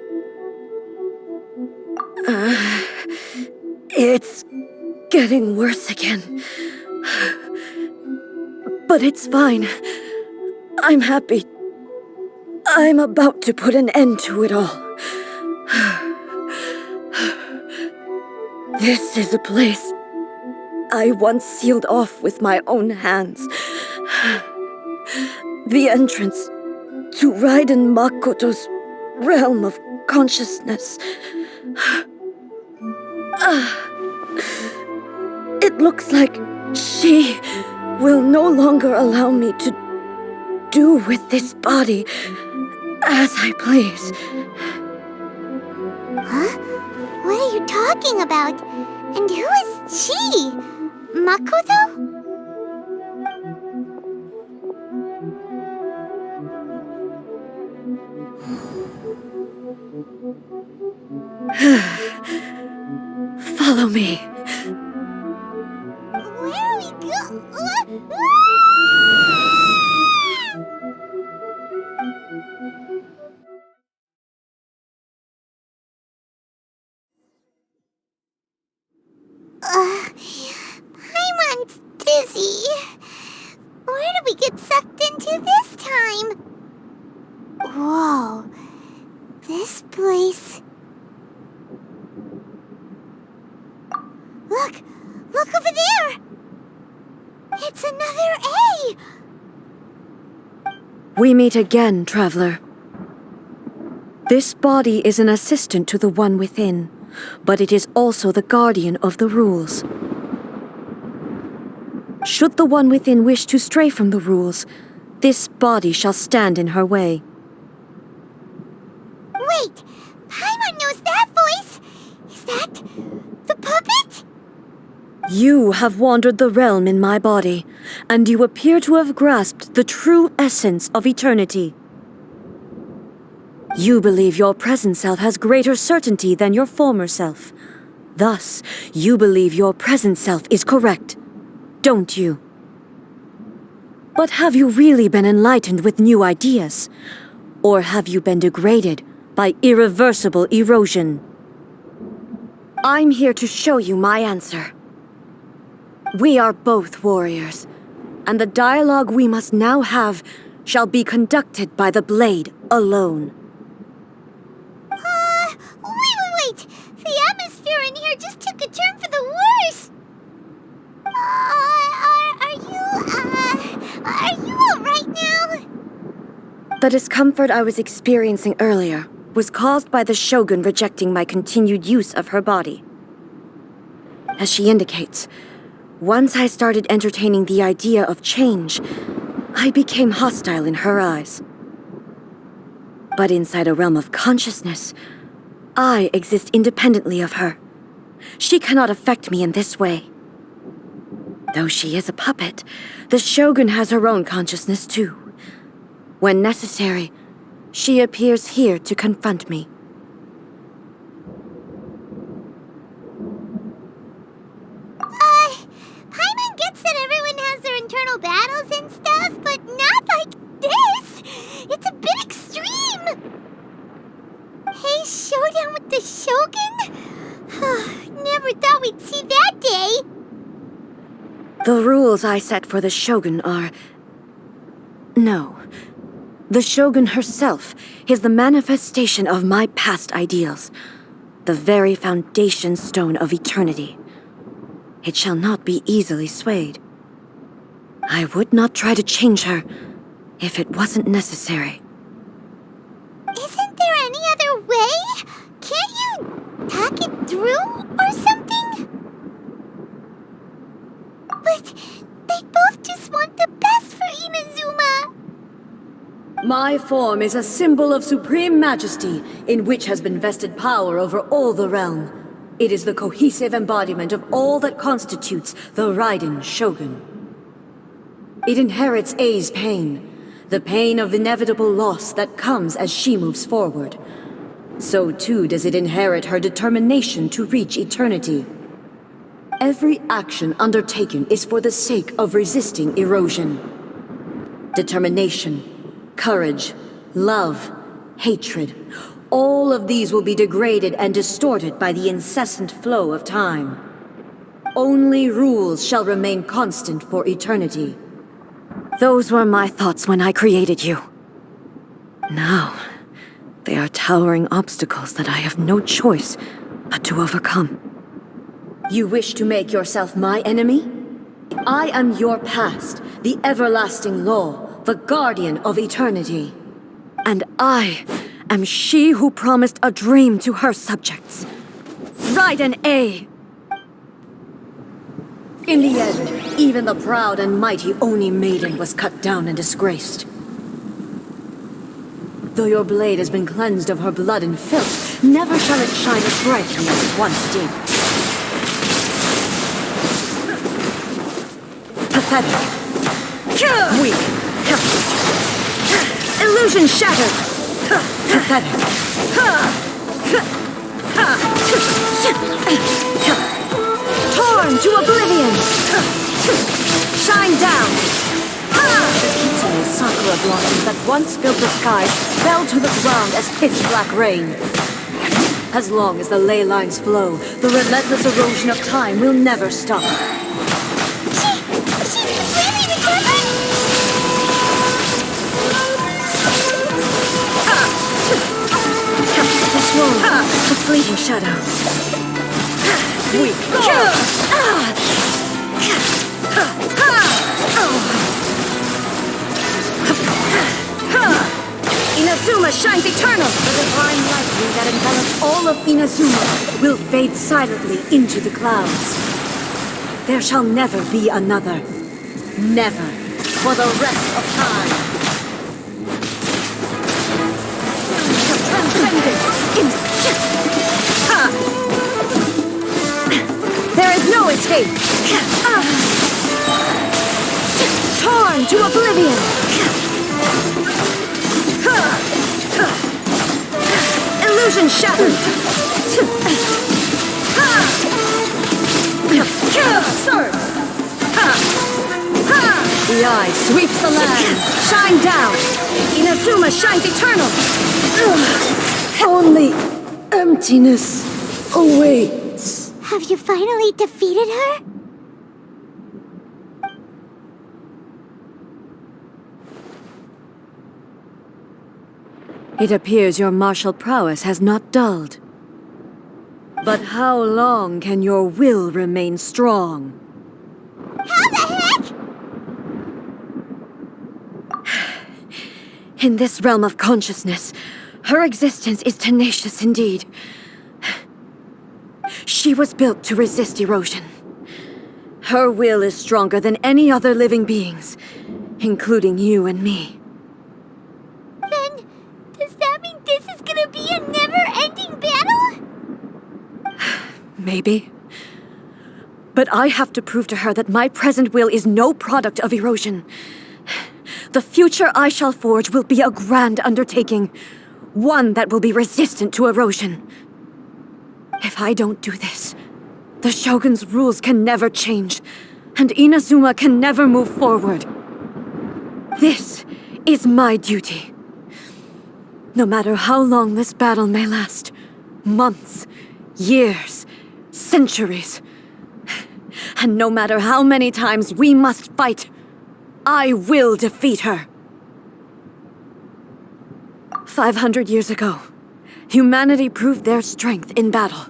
Speaker 2: It's getting worse again. But it's fine. I'm happy. I'm about to put an end to it all. This is a place I once sealed off with my own hands. The entrance to Raiden Makoto's realm of consciousness. It looks like she will no longer allow me to do with this body as I please.
Speaker 4: Huh? What are you talking about? And who is she? Makoto?
Speaker 2: Follow me.
Speaker 4: Where are we go? Paimon's dizzy. Where did we get sucked into this time? Whoa. This place... Look! Look over there! It's another A!
Speaker 2: We meet again, traveler. This body is an assistant to the one within, but it is also the guardian of the rules. Should the one within wish to stray from the rules, this body shall stand in her way.
Speaker 4: Wait! Paimon knows that voice! Is that... the puppet?
Speaker 2: You have wandered the realm in my body, and you appear to have grasped the true essence of eternity. You believe your present self has greater certainty than your former self. Thus, you believe your present self is correct, don't you? But have you really been enlightened with new ideas? Or have you been degraded by irreversible erosion? I'm here to show you my answer. We are both warriors, and the dialogue we must now have shall be conducted by the blade alone.
Speaker 4: Wait! The atmosphere in here just took a turn for the worse! Are you alright now?
Speaker 2: The discomfort I was experiencing earlier was caused by the Shogun rejecting my continued use of her body. As she indicates, once I started entertaining the idea of change, I became hostile in her eyes. But inside a realm of consciousness, I exist independently of her. She cannot affect me in this way. Though she is a puppet, the Shogun has her own consciousness too. When necessary, she appears here to confront me.
Speaker 4: Paimon gets that everyone has their internal battles and stuff, but not like this! It's a bit extreme! Hey, showdown with the Shogun? Never thought we'd see that day!
Speaker 2: The rules I set for the Shogun are... No. The Shogun herself is the manifestation of my past ideals. The very foundation stone of eternity. It shall not be easily swayed. I would not try to change her if it wasn't necessary.
Speaker 4: withdrew or something? But they both just want the best for Inazuma.
Speaker 2: My form is a symbol of supreme majesty, in which has been vested power over all the realm. It is the cohesive embodiment of all that constitutes the Raiden Shogun. It inherits Ei's pain, the pain of inevitable loss that comes as she moves forward. So too does it inherit her determination to reach eternity. Every action undertaken is for the sake of resisting erosion. Determination, courage, love, hatred, all of these will be degraded and distorted by the incessant flow of time. Only rules shall remain constant for eternity. Those were my thoughts when I created you. Now, they are towering obstacles that I have no choice but to overcome. You wish to make yourself my enemy? I am your past, the everlasting law, the guardian of eternity. And I am she who promised a dream to her subjects. Raiden A. In the end, even the proud and mighty Oni Maiden was cut down and disgraced. Though your blade has been cleansed of her blood and filth, never shall it shine as brightly as it once did. Pathetic. Weak. Illusion shattered. Pathetic. Torn to oblivion. Shine down. The Kitsune sakura blossoms that once filled the skies fell to the ground as pitch-black rain. As long as the ley lines flow, the relentless erosion of time will never stop.
Speaker 4: She's completely recovered?
Speaker 2: This world, a fleeting shadow. Weak. Inazuma shines eternal! The divine lightning that envelops all of Inazuma will fade silently into the clouds. There shall never be another. Never. For the rest of time. Transcendent. There is no escape. Torn to oblivion. Illusion shattered. Surge. The eye sweeps the land. Shine down. Inazuma shines eternal. Only emptiness awaits.
Speaker 4: Have you finally defeated her?
Speaker 2: It appears your martial prowess has not dulled. But how long can your will remain strong?
Speaker 4: How the heck?
Speaker 2: In this realm of consciousness, her existence is tenacious indeed. She was built to resist erosion. Her will is stronger than any other living being's, including you and me.
Speaker 4: Then, does that mean this is gonna be a never-ending battle?
Speaker 2: Maybe. But I have to prove to her that my present will is no product of erosion. The future I shall forge will be a grand undertaking, one that will be resistant to erosion. If I don't do this, the Shogun's rules can never change, and Inazuma can never move forward. This is my duty. No matter how long this battle may last, months, years, centuries, and no matter how many times we must fight, I will defeat her. 500 years ago, humanity proved their strength in battle.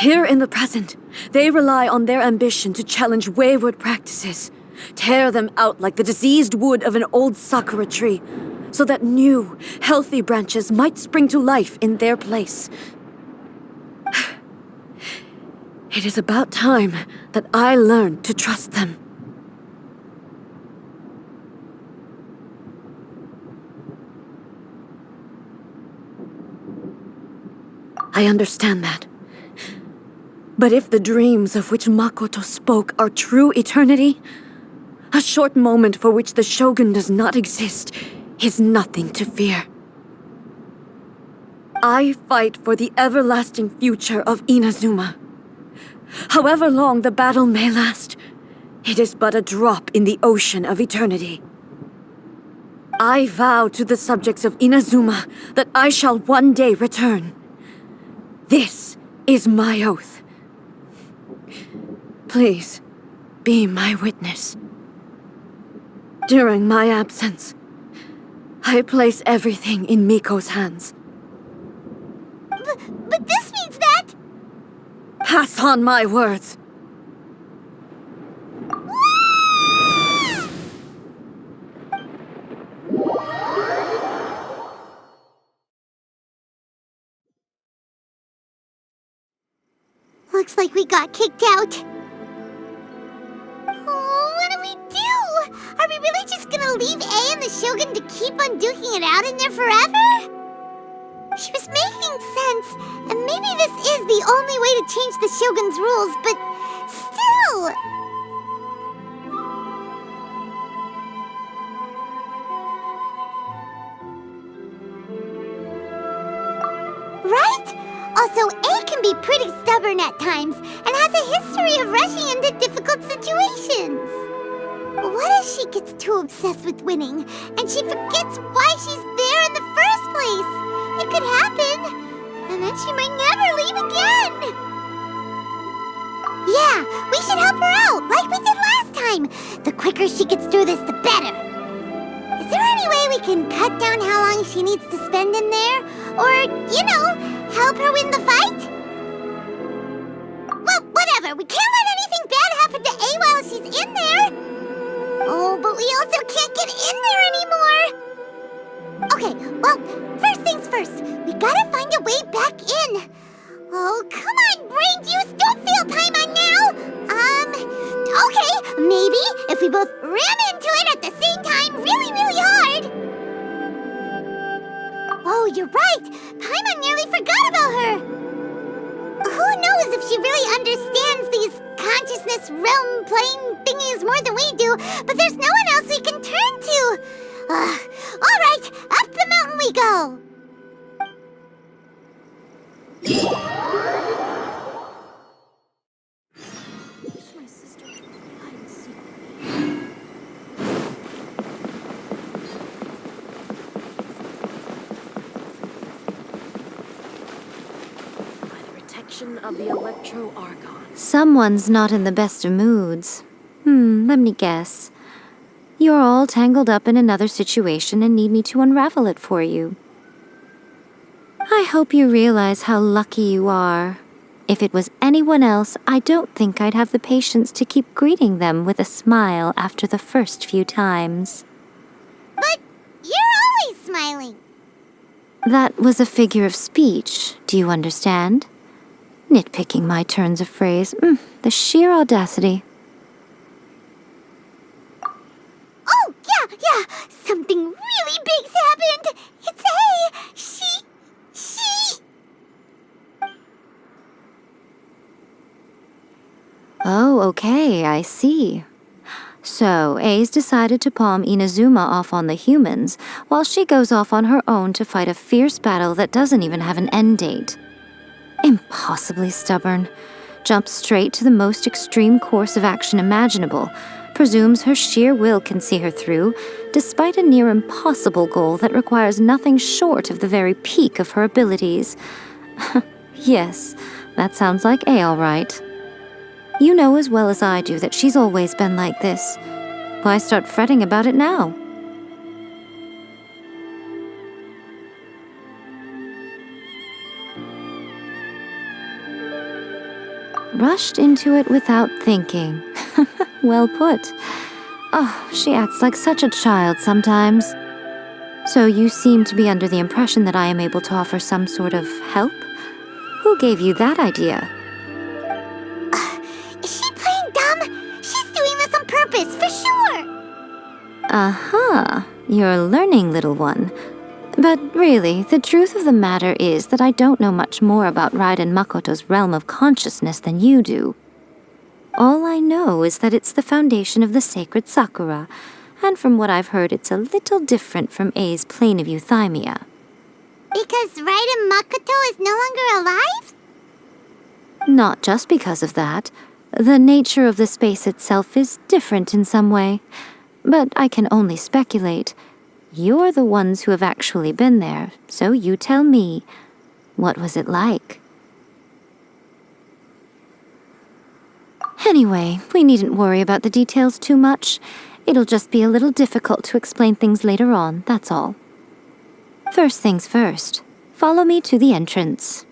Speaker 2: Here in the present, they rely on their ambition to challenge wayward practices, tear them out like the diseased wood of an old sakura tree, so that new, healthy branches might spring to life in their place. It is about time that I learn to trust them. I understand that. But if the dreams of which Makoto spoke are true eternity, a short moment for which the Shogun does not exist is nothing to fear. I fight for the everlasting future of Inazuma. However long the battle may last, it is but a drop in the ocean of eternity. I vow to the subjects of Inazuma that I shall one day return. This is my oath. Please, be my witness. During my absence, I place everything in Miko's hands.
Speaker 4: But this means that...
Speaker 2: Pass on my words.
Speaker 4: Looks like we got kicked out. Oh, what do we do? Are we really just gonna leave A and the Shogun to keep on duking it out in there forever? She was making sense, and maybe this is the only way to change the Shogun's rules, but still... Right? Also, A can be pretty stubborn at times, and has a history of rushing into difficult situations. What if she gets too obsessed with winning, and she forgets why she's there in the first place? It could happen, and then she might never leave again. Yeah, we should help her out, like we did last time. The quicker she gets through this, the better. Is there any way we can cut down how long she needs to spend in there? Or, help her win the fight? Well, whatever. We can't let anything bad happen to A while she's in there. Oh, but we also can't get in there anymore. Okay, well, first things first. We gotta find a way back in. Oh, come on, brain juice. Don't fail Paimon now. Okay, maybe if we both ram into it at the same time really, really hard. Oh, you're right. Paimon nearly forgot about her. Who knows if she really understands these consciousness realm plane thingies more than we do, but there's no one else we can turn to. All right, up the mountain we go.
Speaker 2: Of the Electro-Archon.
Speaker 10: Someone's not in the best of moods. Let me guess. You're all tangled up in another situation and need me to unravel it for you. I hope you realize how lucky you are. If it was anyone else, I don't think I'd have the patience to keep greeting them with a smile after the first few times.
Speaker 4: But you're always smiling.
Speaker 10: That was a figure of speech, do you understand? Nitpicking my turns of phrase. The sheer audacity.
Speaker 4: Oh, yeah. Something really big's happened. It's A. She...
Speaker 10: Oh, okay, I see. So, A's decided to palm Inazuma off on the humans, while she goes off on her own to fight a fierce battle that doesn't even have an end date. Impossibly stubborn. Jumps straight to the most extreme course of action imaginable. Presumes her sheer will can see her through, despite a near impossible goal that requires nothing short of the very peak of her abilities. Yes, that sounds like A all right. You know as well as I do that she's always been like this. Why start fretting about it now? Rushed into it without thinking. Well put. Oh, she acts like such a child sometimes. So you seem to be under the impression that I am able to offer some sort of help? Who gave you that idea? Aha, you're learning, little one. But really, the truth of the matter is that I don't know much more about Raiden Makoto's realm of consciousness than you do. All I know is that it's the foundation of the sacred Sakura, and from what I've heard, it's a little different from A's plane of euthymia.
Speaker 4: Because Raiden Makoto is no longer alive?
Speaker 10: Not just because of that. The nature of the space itself is different in some way. But I can only speculate. You're the ones who have actually been there, so you tell me, what was it like? Anyway, we needn't worry about the details too much. It'll just be a little difficult to explain things later on, that's all. First things first, follow me to the entrance.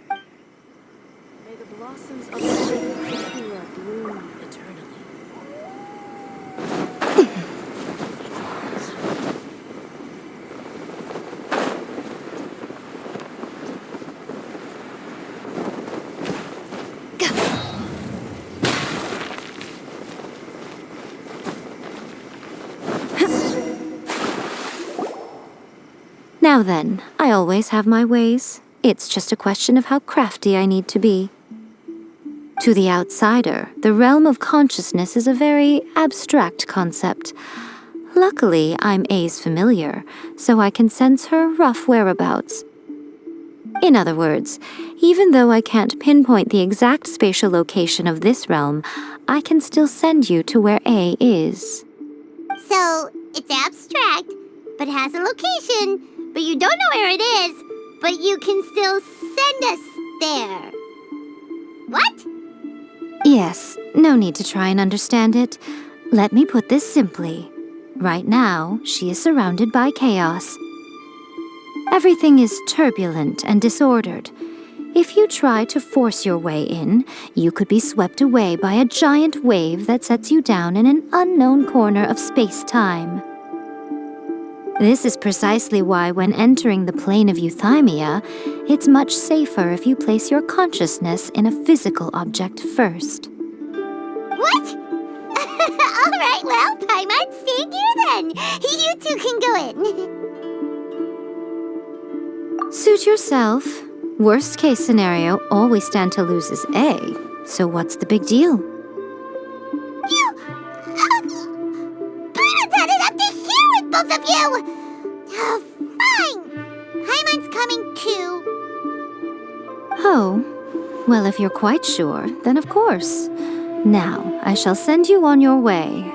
Speaker 2: May the blossoms of the sacred Sakura bloom eternally.
Speaker 10: Now then, I always have my ways. It's just a question of how crafty I need to be. To the outsider, the realm of consciousness is a very abstract concept. Luckily, I'm A's familiar, so I can sense her rough whereabouts. In other words, even though I can't pinpoint the exact spatial location of this realm, I can still send you to where A is.
Speaker 4: So, it's abstract, but has a location, but you don't know where it is, but you can still send us there. What?
Speaker 10: Yes, no need to try and understand it. Let me put this simply. Right now, she is surrounded by chaos. Everything is turbulent and disordered. If you try to force your way in, you could be swept away by a giant wave that sets you down in an unknown corner of space-time. This is precisely why when entering the plane of euthymia, it's much safer if you place your consciousness in a physical object first.
Speaker 4: What? All right, well, Paimon, stay here then. You two can go in.
Speaker 10: Suit yourself. Worst case scenario, all we stand to lose is A. So what's the big deal?
Speaker 4: You... Paimon's had it up to here with both of you! Oh, fine! Paimon's coming too.
Speaker 10: Oh, well, if you're quite sure, then of course. Now, I shall send you on your way.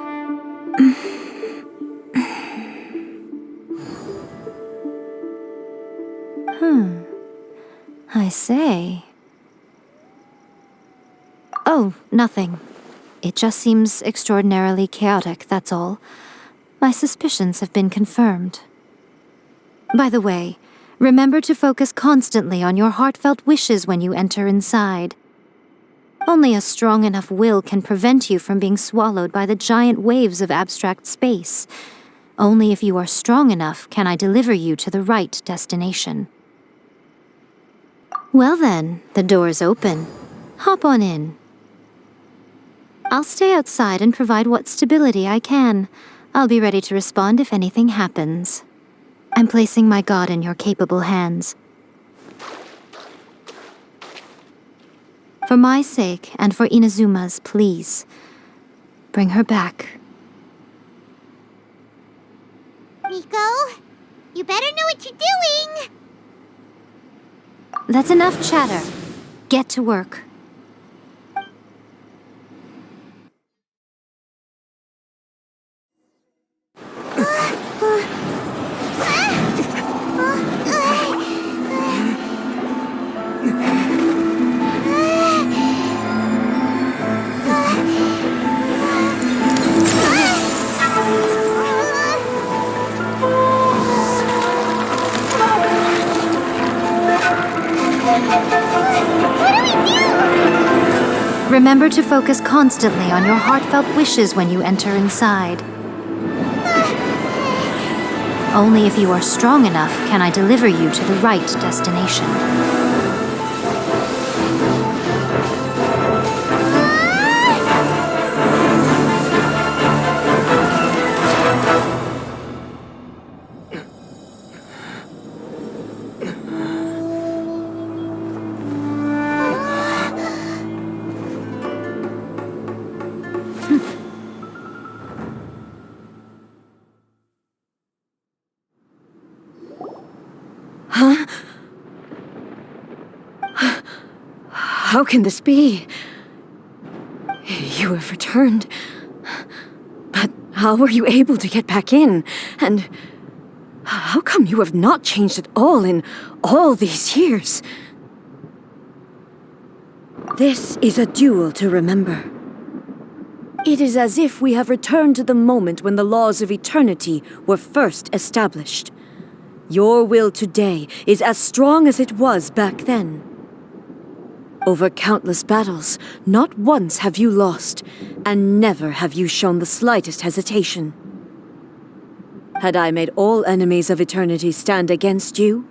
Speaker 10: I say. Oh, nothing. It just seems extraordinarily chaotic, that's all. My suspicions have been confirmed. By the way, remember to focus constantly on your heartfelt wishes when you enter inside. Only a strong enough will can prevent you from being swallowed by the giant waves of abstract space. Only if you are strong enough can I deliver you to the right destination. Well then, the door's open. Hop on in. I'll stay outside and provide what stability I can. I'll be ready to respond if anything happens. I'm placing my god in your capable hands. For my sake, and for Inazuma's, please, bring her back.
Speaker 4: Miko, you better know what you're doing!
Speaker 10: That's enough chatter. Get to work. Remember to focus constantly on your heartfelt wishes when you enter inside. Only if you are strong enough can I deliver you to the right destination.
Speaker 2: How can this be? You have returned. But how were you able to get back in? And how come you have not changed at all in all these years? This is a duel to remember. It is as if we have returned to the moment when the laws of eternity were first established. Your will today is as strong as it was back then. Over countless battles, not once have you lost, and never have you shown the slightest hesitation. Had I made all enemies of eternity stand against you,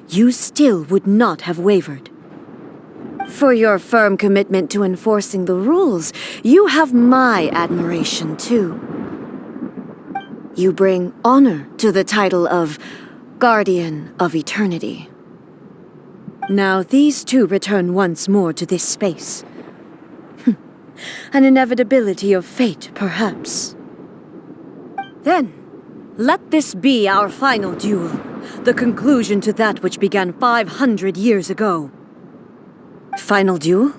Speaker 2: you still would not have wavered. For your firm commitment to enforcing the rules, you have my admiration too. You bring honor to the title of Guardian of Eternity. Now these two return once more to this space. An inevitability of fate, perhaps. Then, let this be our final duel, the conclusion to that which began 500 years ago. Final duel?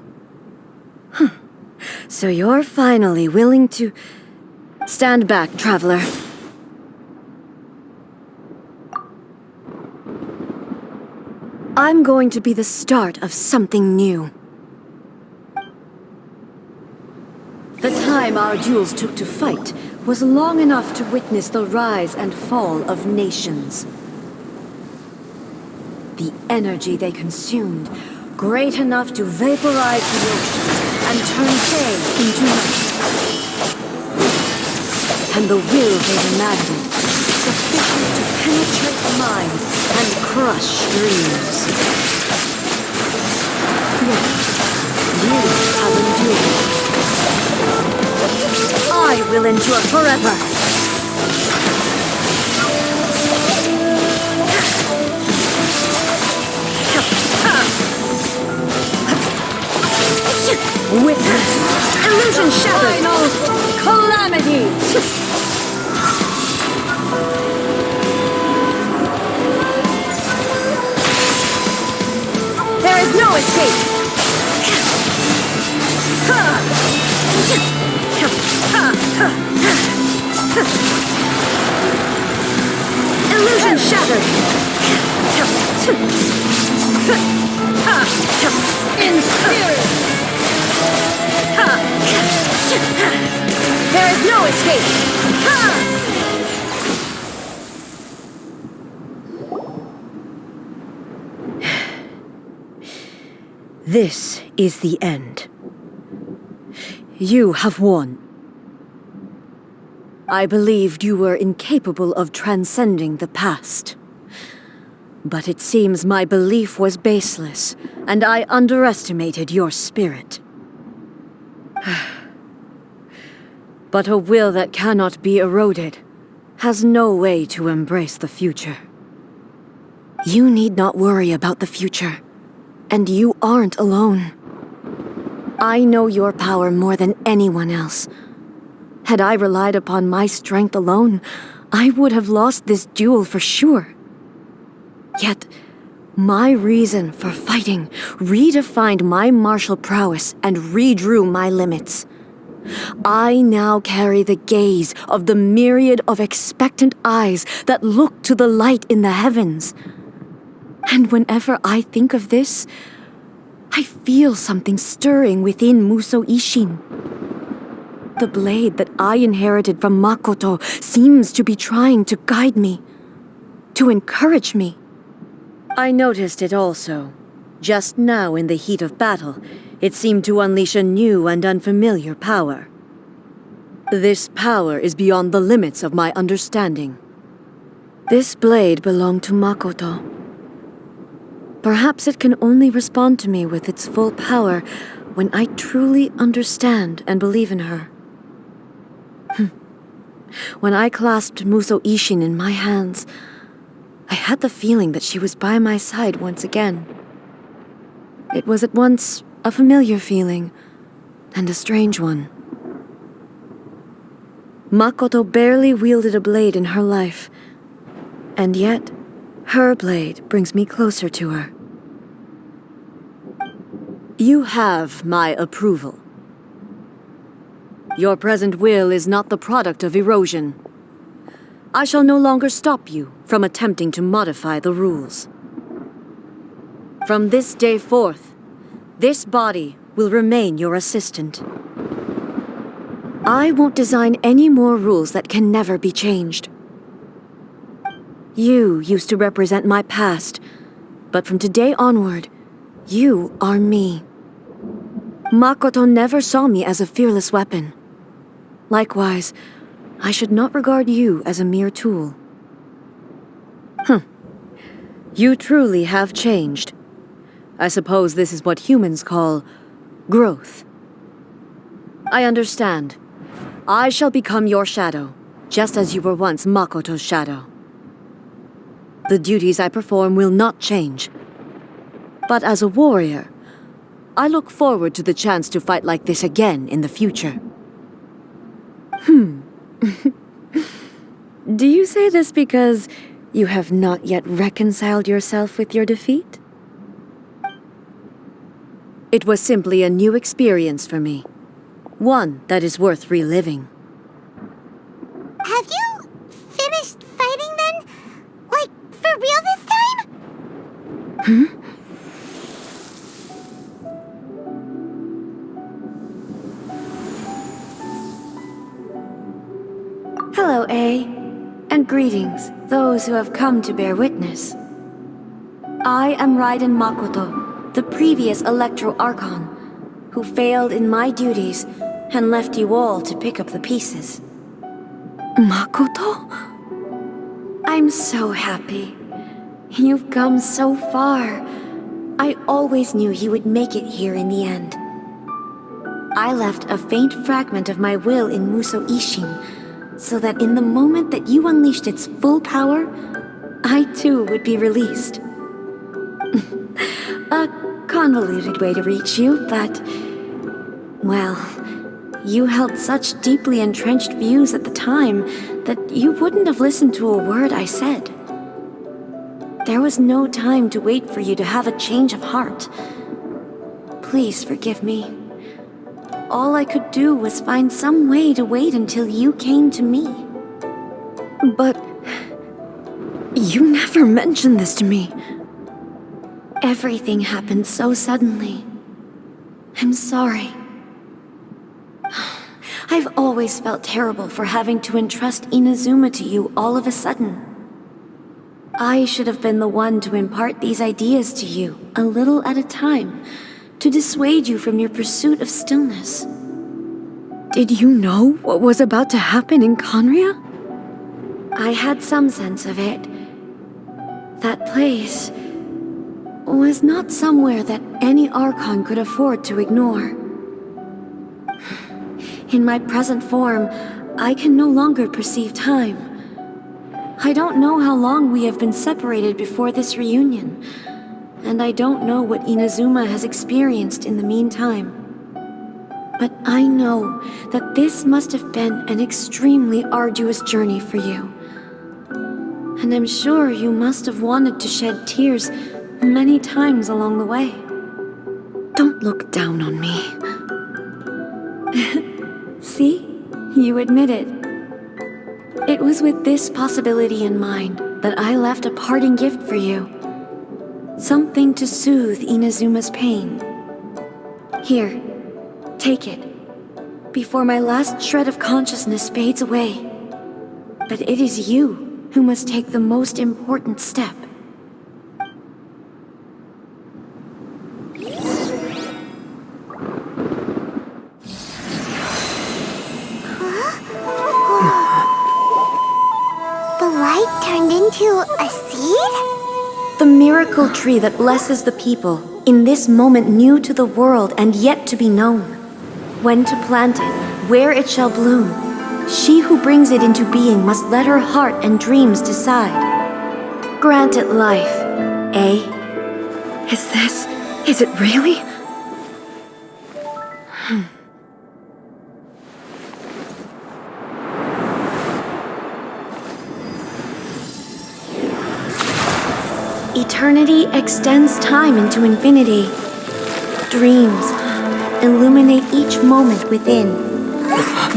Speaker 2: So you're finally willing to... Stand back, traveler. I'm going to be the start of something new. The time our duels took to fight was long enough to witness the rise and fall of nations. The energy they consumed, great enough to vaporize the oceans and turn day into night. And the will they imagined, sufficient to penetrate minds and crush dreams. Yet, you have endured. I will endure forever. Witness illusion shattered. Final calamity. There is no escape. Illusion shattered. In spirit. There is no escape. This is the end. You have won. I believed you were incapable of transcending the past. But it seems my belief was baseless, and I underestimated your spirit. But a will that cannot be eroded has no way to embrace the future. You need not worry about the future, and you aren't alone. I know your power more than anyone else. Had I relied upon my strength alone, I would have lost this duel for sure. Yet, my reason for fighting redefined my martial prowess and redrew my limits. I now carry the gaze of the myriad of expectant eyes that look to the light in the heavens. And whenever I think of this, I feel something stirring within Musou Ishin. The blade that I inherited from Makoto seems to be trying to guide me, to encourage me. I noticed it also. Just now in the heat of battle, it seemed to unleash a new and unfamiliar power. This power is beyond the limits of my understanding. This blade belonged to Makoto. Perhaps it can only respond to me with its full power when I truly understand and believe in her. When I clasped Musou Ishin in my hands, I had the feeling that she was by my side once again. It was at once a familiar feeling and a strange one. Makoto barely wielded a blade in her life, and yet her blade brings me closer to her. You have my approval. Your present will is not the product of erosion. I shall no longer stop you from attempting to modify the rules. From this day forth, this body will remain your assistant. I won't design any more rules that can never be changed. You used to represent my past, but from today onward, you are me. Makoto never saw me as a fearless weapon. Likewise, I should not regard you as a mere tool. You truly have changed. I suppose this is what humans call growth. I understand. I shall become your shadow, just as you were once Makoto's shadow. The duties I perform will not change. But as a warrior, I look forward to the chance to fight like this again in the future. Do you say this because you have not yet reconciled yourself with your defeat? It was simply a new experience for me. One that is worth reliving.
Speaker 4: Have you finished fighting then? Like, for real this time?
Speaker 2: Hello, A. And greetings, those who have come to bear witness. I am Raiden Makoto, the previous Electro Archon, who failed in my duties and left you all to pick up the pieces. Makoto? I'm so happy. You've come so far. I always knew you would make it here in the end. I left a faint fragment of my will in Muso Ishin, so that in the moment that you unleashed its full power, I too would be released. A convoluted way to reach you, but... well, you held such deeply entrenched views at the time that you wouldn't have listened to a word I said. There was no time to wait for you to have a change of heart. Please forgive me. All I could do was find some way to wait until you came to me. But... you never mentioned this to me. Everything happened so suddenly. I'm sorry. I've always felt terrible for having to entrust Inazuma to you all of a sudden. I should have been the one to impart these ideas to you, a little at a time, to dissuade you from your pursuit of stillness. Did you know what was about to happen in Conria? I had some sense of it. That place was not somewhere that any Archon could afford to ignore. In my present form, I can no longer perceive time. I don't know how long we have been separated before this reunion, and I don't know what Inazuma has experienced in the meantime. But I know that this must have been an extremely arduous journey for you. And I'm sure you must have wanted to shed tears many times along the way. Don't look down on me. See? You admit it. It was with this possibility in mind that I left a parting gift for you. Something to soothe Inazuma's pain. Here, take it, before my last shred of consciousness fades away. But it is you who must take the most important step.
Speaker 4: The light turned into a seed?
Speaker 2: The miracle tree that blesses the people, in this moment new to the world and yet to be known. When to plant it, where it shall bloom. She who brings it into being must let her heart and dreams decide. Grant it life, eh? Is it really? Eternity extends time into infinity. dreams, illuminate each moment within.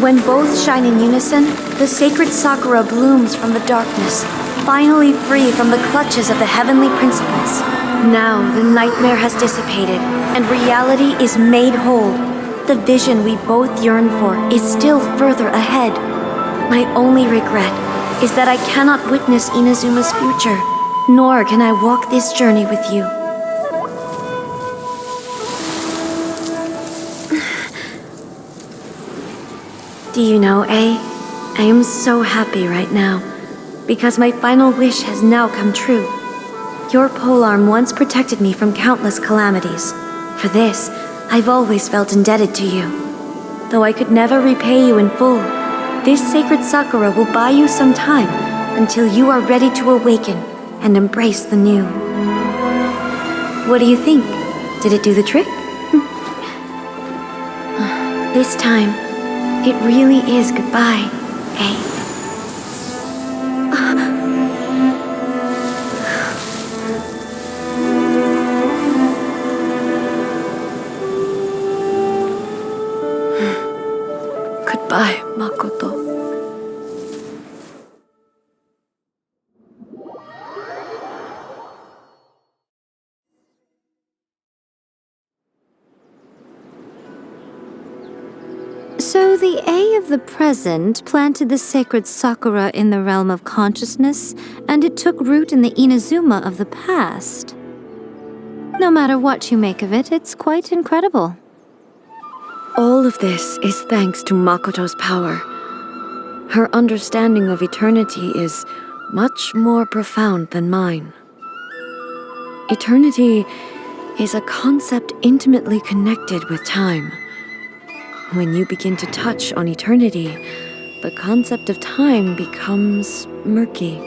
Speaker 2: When both shine in unison, the sacred Sakura blooms from the darkness, finally free from the clutches of the heavenly principles. Now the nightmare has dissipated, and reality is made whole. The vision we both yearn for is still further ahead. My only regret is that I cannot witness Inazuma's future, nor can I walk this journey with you. Do you know, A? I am so happy right now, because my final wish has now come true. Your polearm once protected me from countless calamities. For this, I've always felt indebted to you. Though I could never repay you in full, this sacred Sakura will buy you some time until you are ready to awaken and embrace the new. What do you think? Did it do the trick? This time, it really is goodbye, eh? Goodbye, Makoto.
Speaker 10: So the A of the present planted the sacred Sakura in the realm of consciousness, and it took root in the Inazuma of the past. No matter what you make of it, it's quite incredible.
Speaker 2: All of this is thanks to Makoto's power. Her understanding of eternity is much more profound than mine. Eternity is a concept intimately connected with time. When you begin to touch on eternity, the concept of time becomes murky.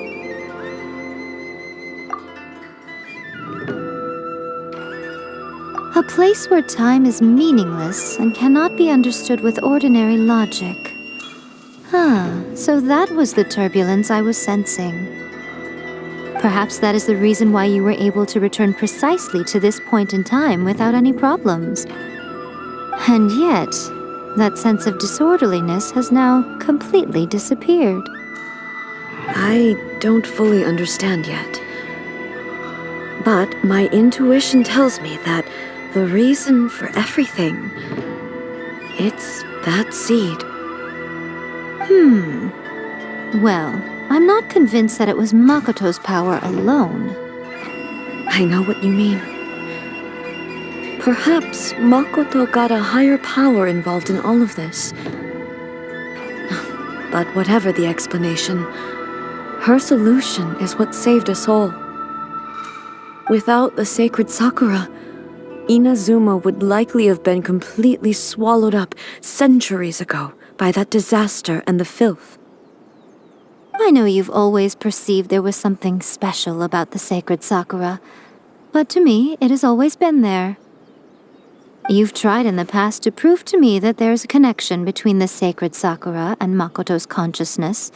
Speaker 10: A place where time is meaningless and cannot be understood with ordinary logic. So that was the turbulence I was sensing. Perhaps that is the reason why you were able to return precisely to this point in time without any problems. And yet, that sense of disorderliness has now completely disappeared.
Speaker 2: I don't fully understand yet. But my intuition tells me that the reason for everything, it's that seed.
Speaker 10: Well, I'm not convinced that it was Makoto's power alone.
Speaker 2: I know what you mean. Perhaps Makoto got a higher power involved in all of this. But whatever the explanation, her solution is what saved us all. Without the sacred Sakura, Inazuma would likely have been completely swallowed up centuries ago by that disaster and the filth.
Speaker 10: I know you've always perceived there was something special about the sacred Sakura, but to me, it has always been there. You've tried in the past to prove to me that there's a connection between the sacred Sakura and Makoto's consciousness,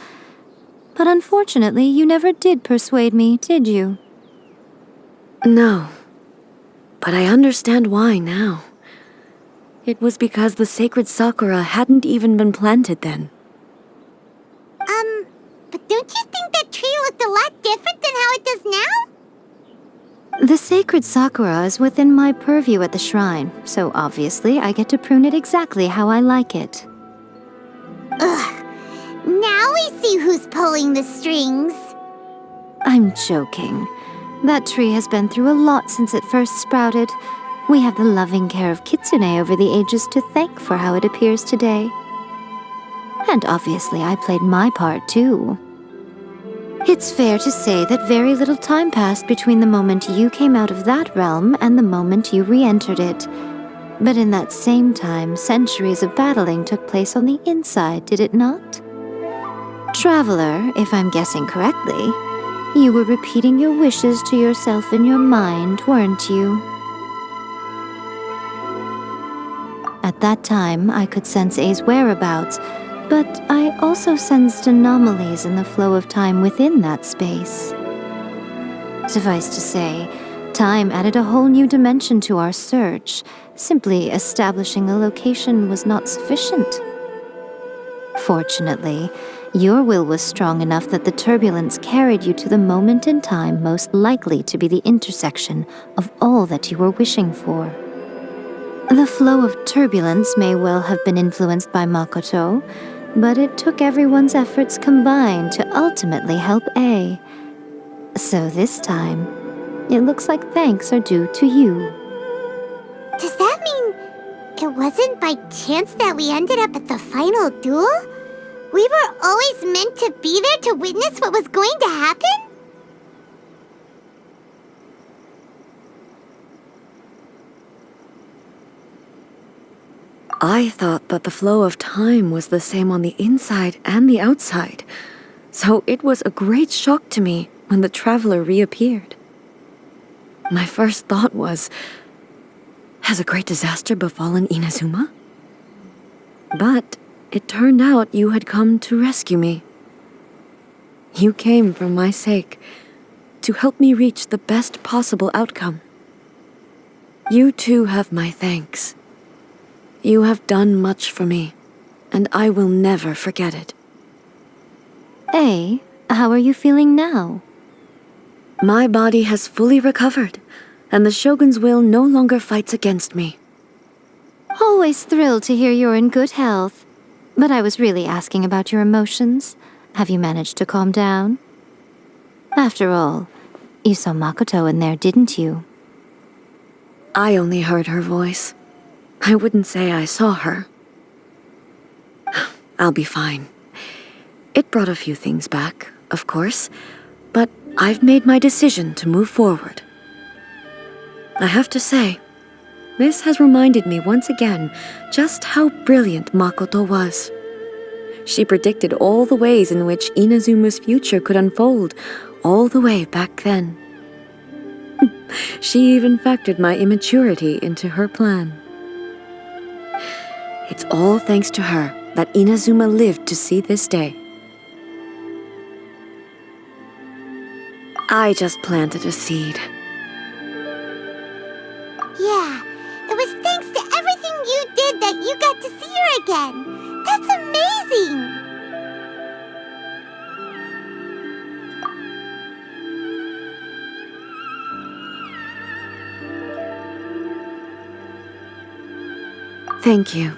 Speaker 10: but unfortunately, you never did persuade me, did you?
Speaker 2: No, but I understand why now. It was because the sacred Sakura hadn't even been planted then.
Speaker 4: But don't you think that tree looked a lot different than how it does now?
Speaker 10: The sacred Sakura is within my purview at the shrine, so obviously I get to prune it exactly how I like it.
Speaker 4: Now we see who's pulling the strings.
Speaker 10: I'm joking. That tree has been through a lot since it first sprouted. We have the loving care of Kitsune over the ages to thank for how it appears today. And obviously I played my part too. It's fair to say that very little time passed between the moment you came out of that realm and the moment you re-entered it. But in that same time, centuries of battling took place on the inside, did it not? Traveler, if I'm guessing correctly, you were repeating your wishes to yourself in your mind, weren't you? At that time, I could sense A's whereabouts, but I also sensed anomalies in the flow of time within that space. Suffice to say, Time added a whole new dimension to our search. Simply establishing a location was not sufficient. Fortunately, your will was strong enough that the turbulence carried you to the moment in time most likely to be the intersection of all that you were wishing for. The flow of turbulence may well have been influenced by Makoto, but it took everyone's efforts combined to ultimately help A. So this time, it looks like thanks are due to you.
Speaker 4: Does that mean it wasn't by chance that we ended up at the final duel? We were always meant to be there to witness what was going to happen?
Speaker 2: I thought that the flow of time was the same on the inside and the outside, so it was a great shock to me when the traveler reappeared. My first thought was, has a great disaster befallen Inazuma? But it turned out you had come to rescue me. You came for my sake, to help me reach the best possible outcome. You too have my thanks. You have done much for me, and I will never forget it.
Speaker 10: A, how are you feeling now?
Speaker 2: My body has fully recovered, and the Shogun's will no longer fights against me.
Speaker 10: Always thrilled to hear you're in good health. But I was really asking about your emotions. Have you managed to calm down? After all, you saw Makoto in there, didn't you?
Speaker 2: I only heard her voice. I wouldn't say I saw her. I'll be fine. It brought a few things back, of course, but I've made my decision to move forward. I have to say, this has reminded me once again just how brilliant Makoto was. She predicted all the ways in which Inazuma's future could unfold, all the way back then. She even factored my immaturity into her plan. It's all thanks to her that Inazuma lived to see this day. I just planted a seed.
Speaker 4: Yeah, it was thanks to everything you did that you got to see her again. That's amazing!
Speaker 2: Thank you.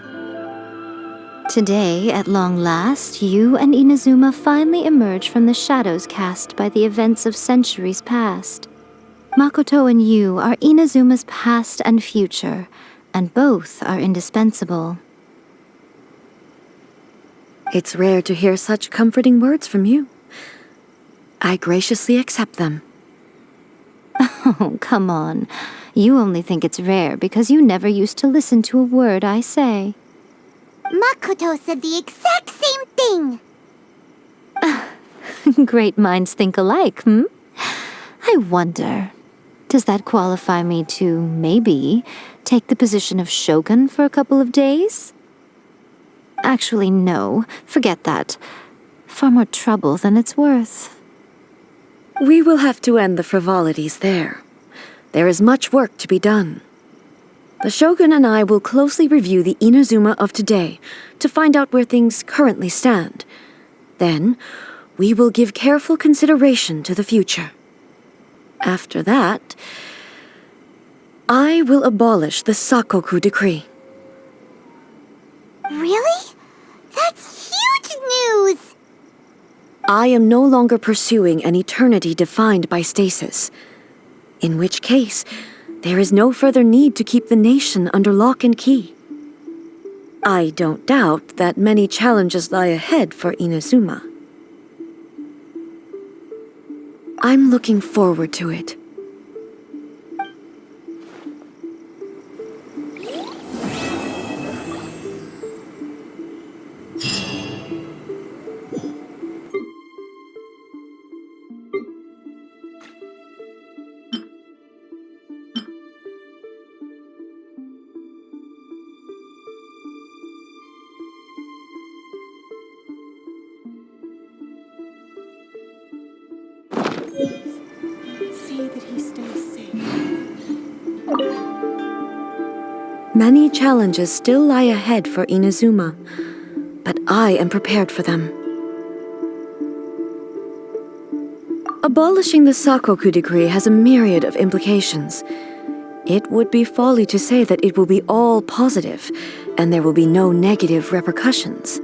Speaker 10: Today, at long last, you and Inazuma finally emerge from the shadows cast by the events of centuries past. Makoto and you are Inazuma's past and future, and both are indispensable.
Speaker 2: It's rare to hear such comforting words from you. I graciously accept them.
Speaker 10: Oh, come on. You only think it's rare because you never used to listen to a word I say.
Speaker 4: Makoto said the exact same thing!
Speaker 10: Great minds think alike, I wonder, does that qualify me to, maybe, take the position of shogun for a couple of days? Actually, no. Forget that. Far more trouble than it's worth.
Speaker 2: We will have to end the frivolities there. There is much work to be done. The Shogun and I will closely review the Inazuma of today to find out where things currently stand. Then, we will give careful consideration to the future. After that, I will abolish the Sakoku decree.
Speaker 4: Really? That's huge news!
Speaker 2: I am no longer pursuing an eternity defined by stasis. In which case, there is no further need to keep the nation under lock and key. I don't doubt that many challenges lie ahead for Inazuma. I'm looking forward to it.
Speaker 11: Say that
Speaker 2: he stay safe? Many challenges still lie ahead for Inazuma, but I am prepared for them. Abolishing the Sakoku decree has a myriad of implications. It would be folly to say that it will be all positive, and there will be no negative repercussions.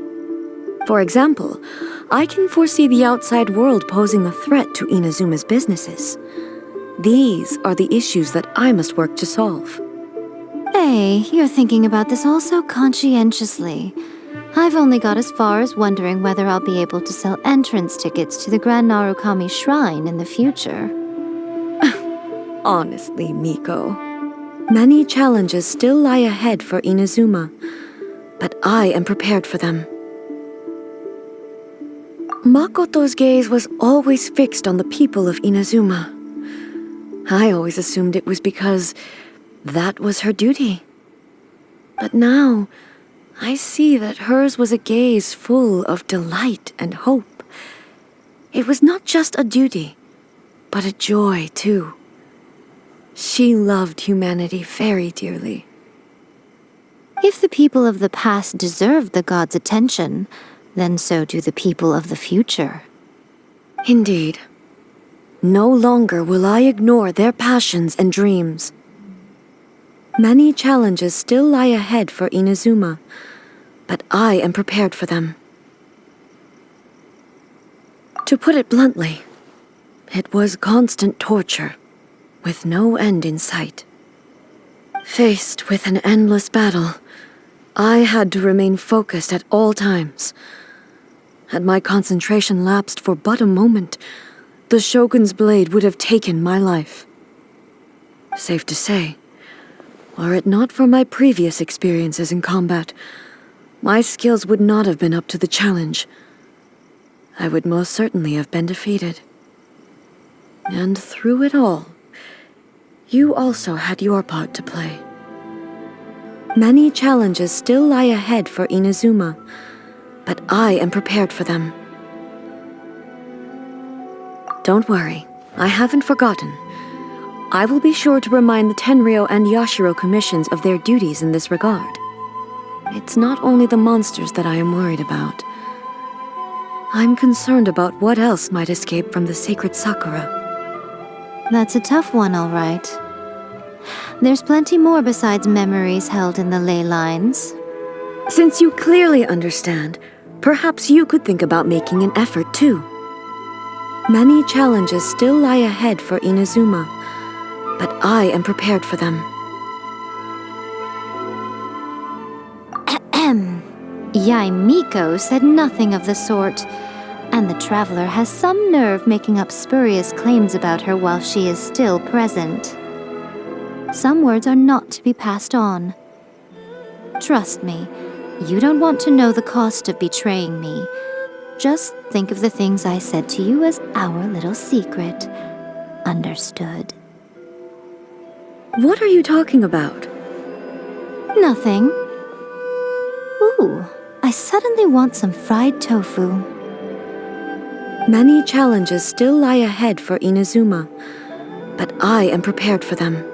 Speaker 2: For example, I can foresee the outside world posing a threat to Inazuma's businesses. These are the issues that I must work to solve.
Speaker 10: Hey, you're thinking about this all so conscientiously. I've only got as far as wondering whether I'll be able to sell entrance tickets to the Grand Narukami Shrine in the future.
Speaker 2: Honestly, Miko, many challenges still lie ahead for Inazuma, but I am prepared for them. Makoto's gaze was always fixed on the people of Inazuma. I always assumed it was because that was her duty. But now, I see that hers was a gaze full of delight and hope. It was not just a duty, but a joy, too. She loved humanity very dearly.
Speaker 10: If the people of the past deserve the god's attention, then so do the people of the future.
Speaker 2: Indeed. No longer will I ignore their passions and dreams. Many challenges still lie ahead for Inazuma, but I am prepared for them. To put it bluntly, it was constant torture, with no end in sight. Faced with an endless battle, I had to remain focused at all times. Had my concentration lapsed for but a moment, the Shogun's blade would have taken my life. Safe to say, were it not for my previous experiences in combat, my skills would not have been up to the challenge. I would most certainly have been defeated. And through it all, you also had your part to play. Many challenges still lie ahead for Inazuma, but I am prepared for them. Don't worry, I haven't forgotten. I will be sure to remind the Tenryo and Yashiro commissions of their duties in this regard. It's not only the monsters that I am worried about. I'm concerned about what else might escape from the sacred Sakura.
Speaker 10: That's a tough one, all right. There's plenty more besides memories held in the ley lines.
Speaker 2: Since you clearly understand, perhaps you could think about making an effort too. Many challenges still lie ahead for Inazuma, but I am prepared for them.
Speaker 10: Yaimiko said nothing of the sort, and the traveler has some nerve making up spurious claims about her while she is still present. Some words are not to be passed on. Trust me, you don't want to know the cost of betraying me. Just think of the things I said to you as our little secret. Understood?
Speaker 2: What are you talking about?
Speaker 10: Nothing. Ooh, I suddenly want some fried tofu.
Speaker 2: Many challenges still lie ahead for Inazuma, but I am prepared for them.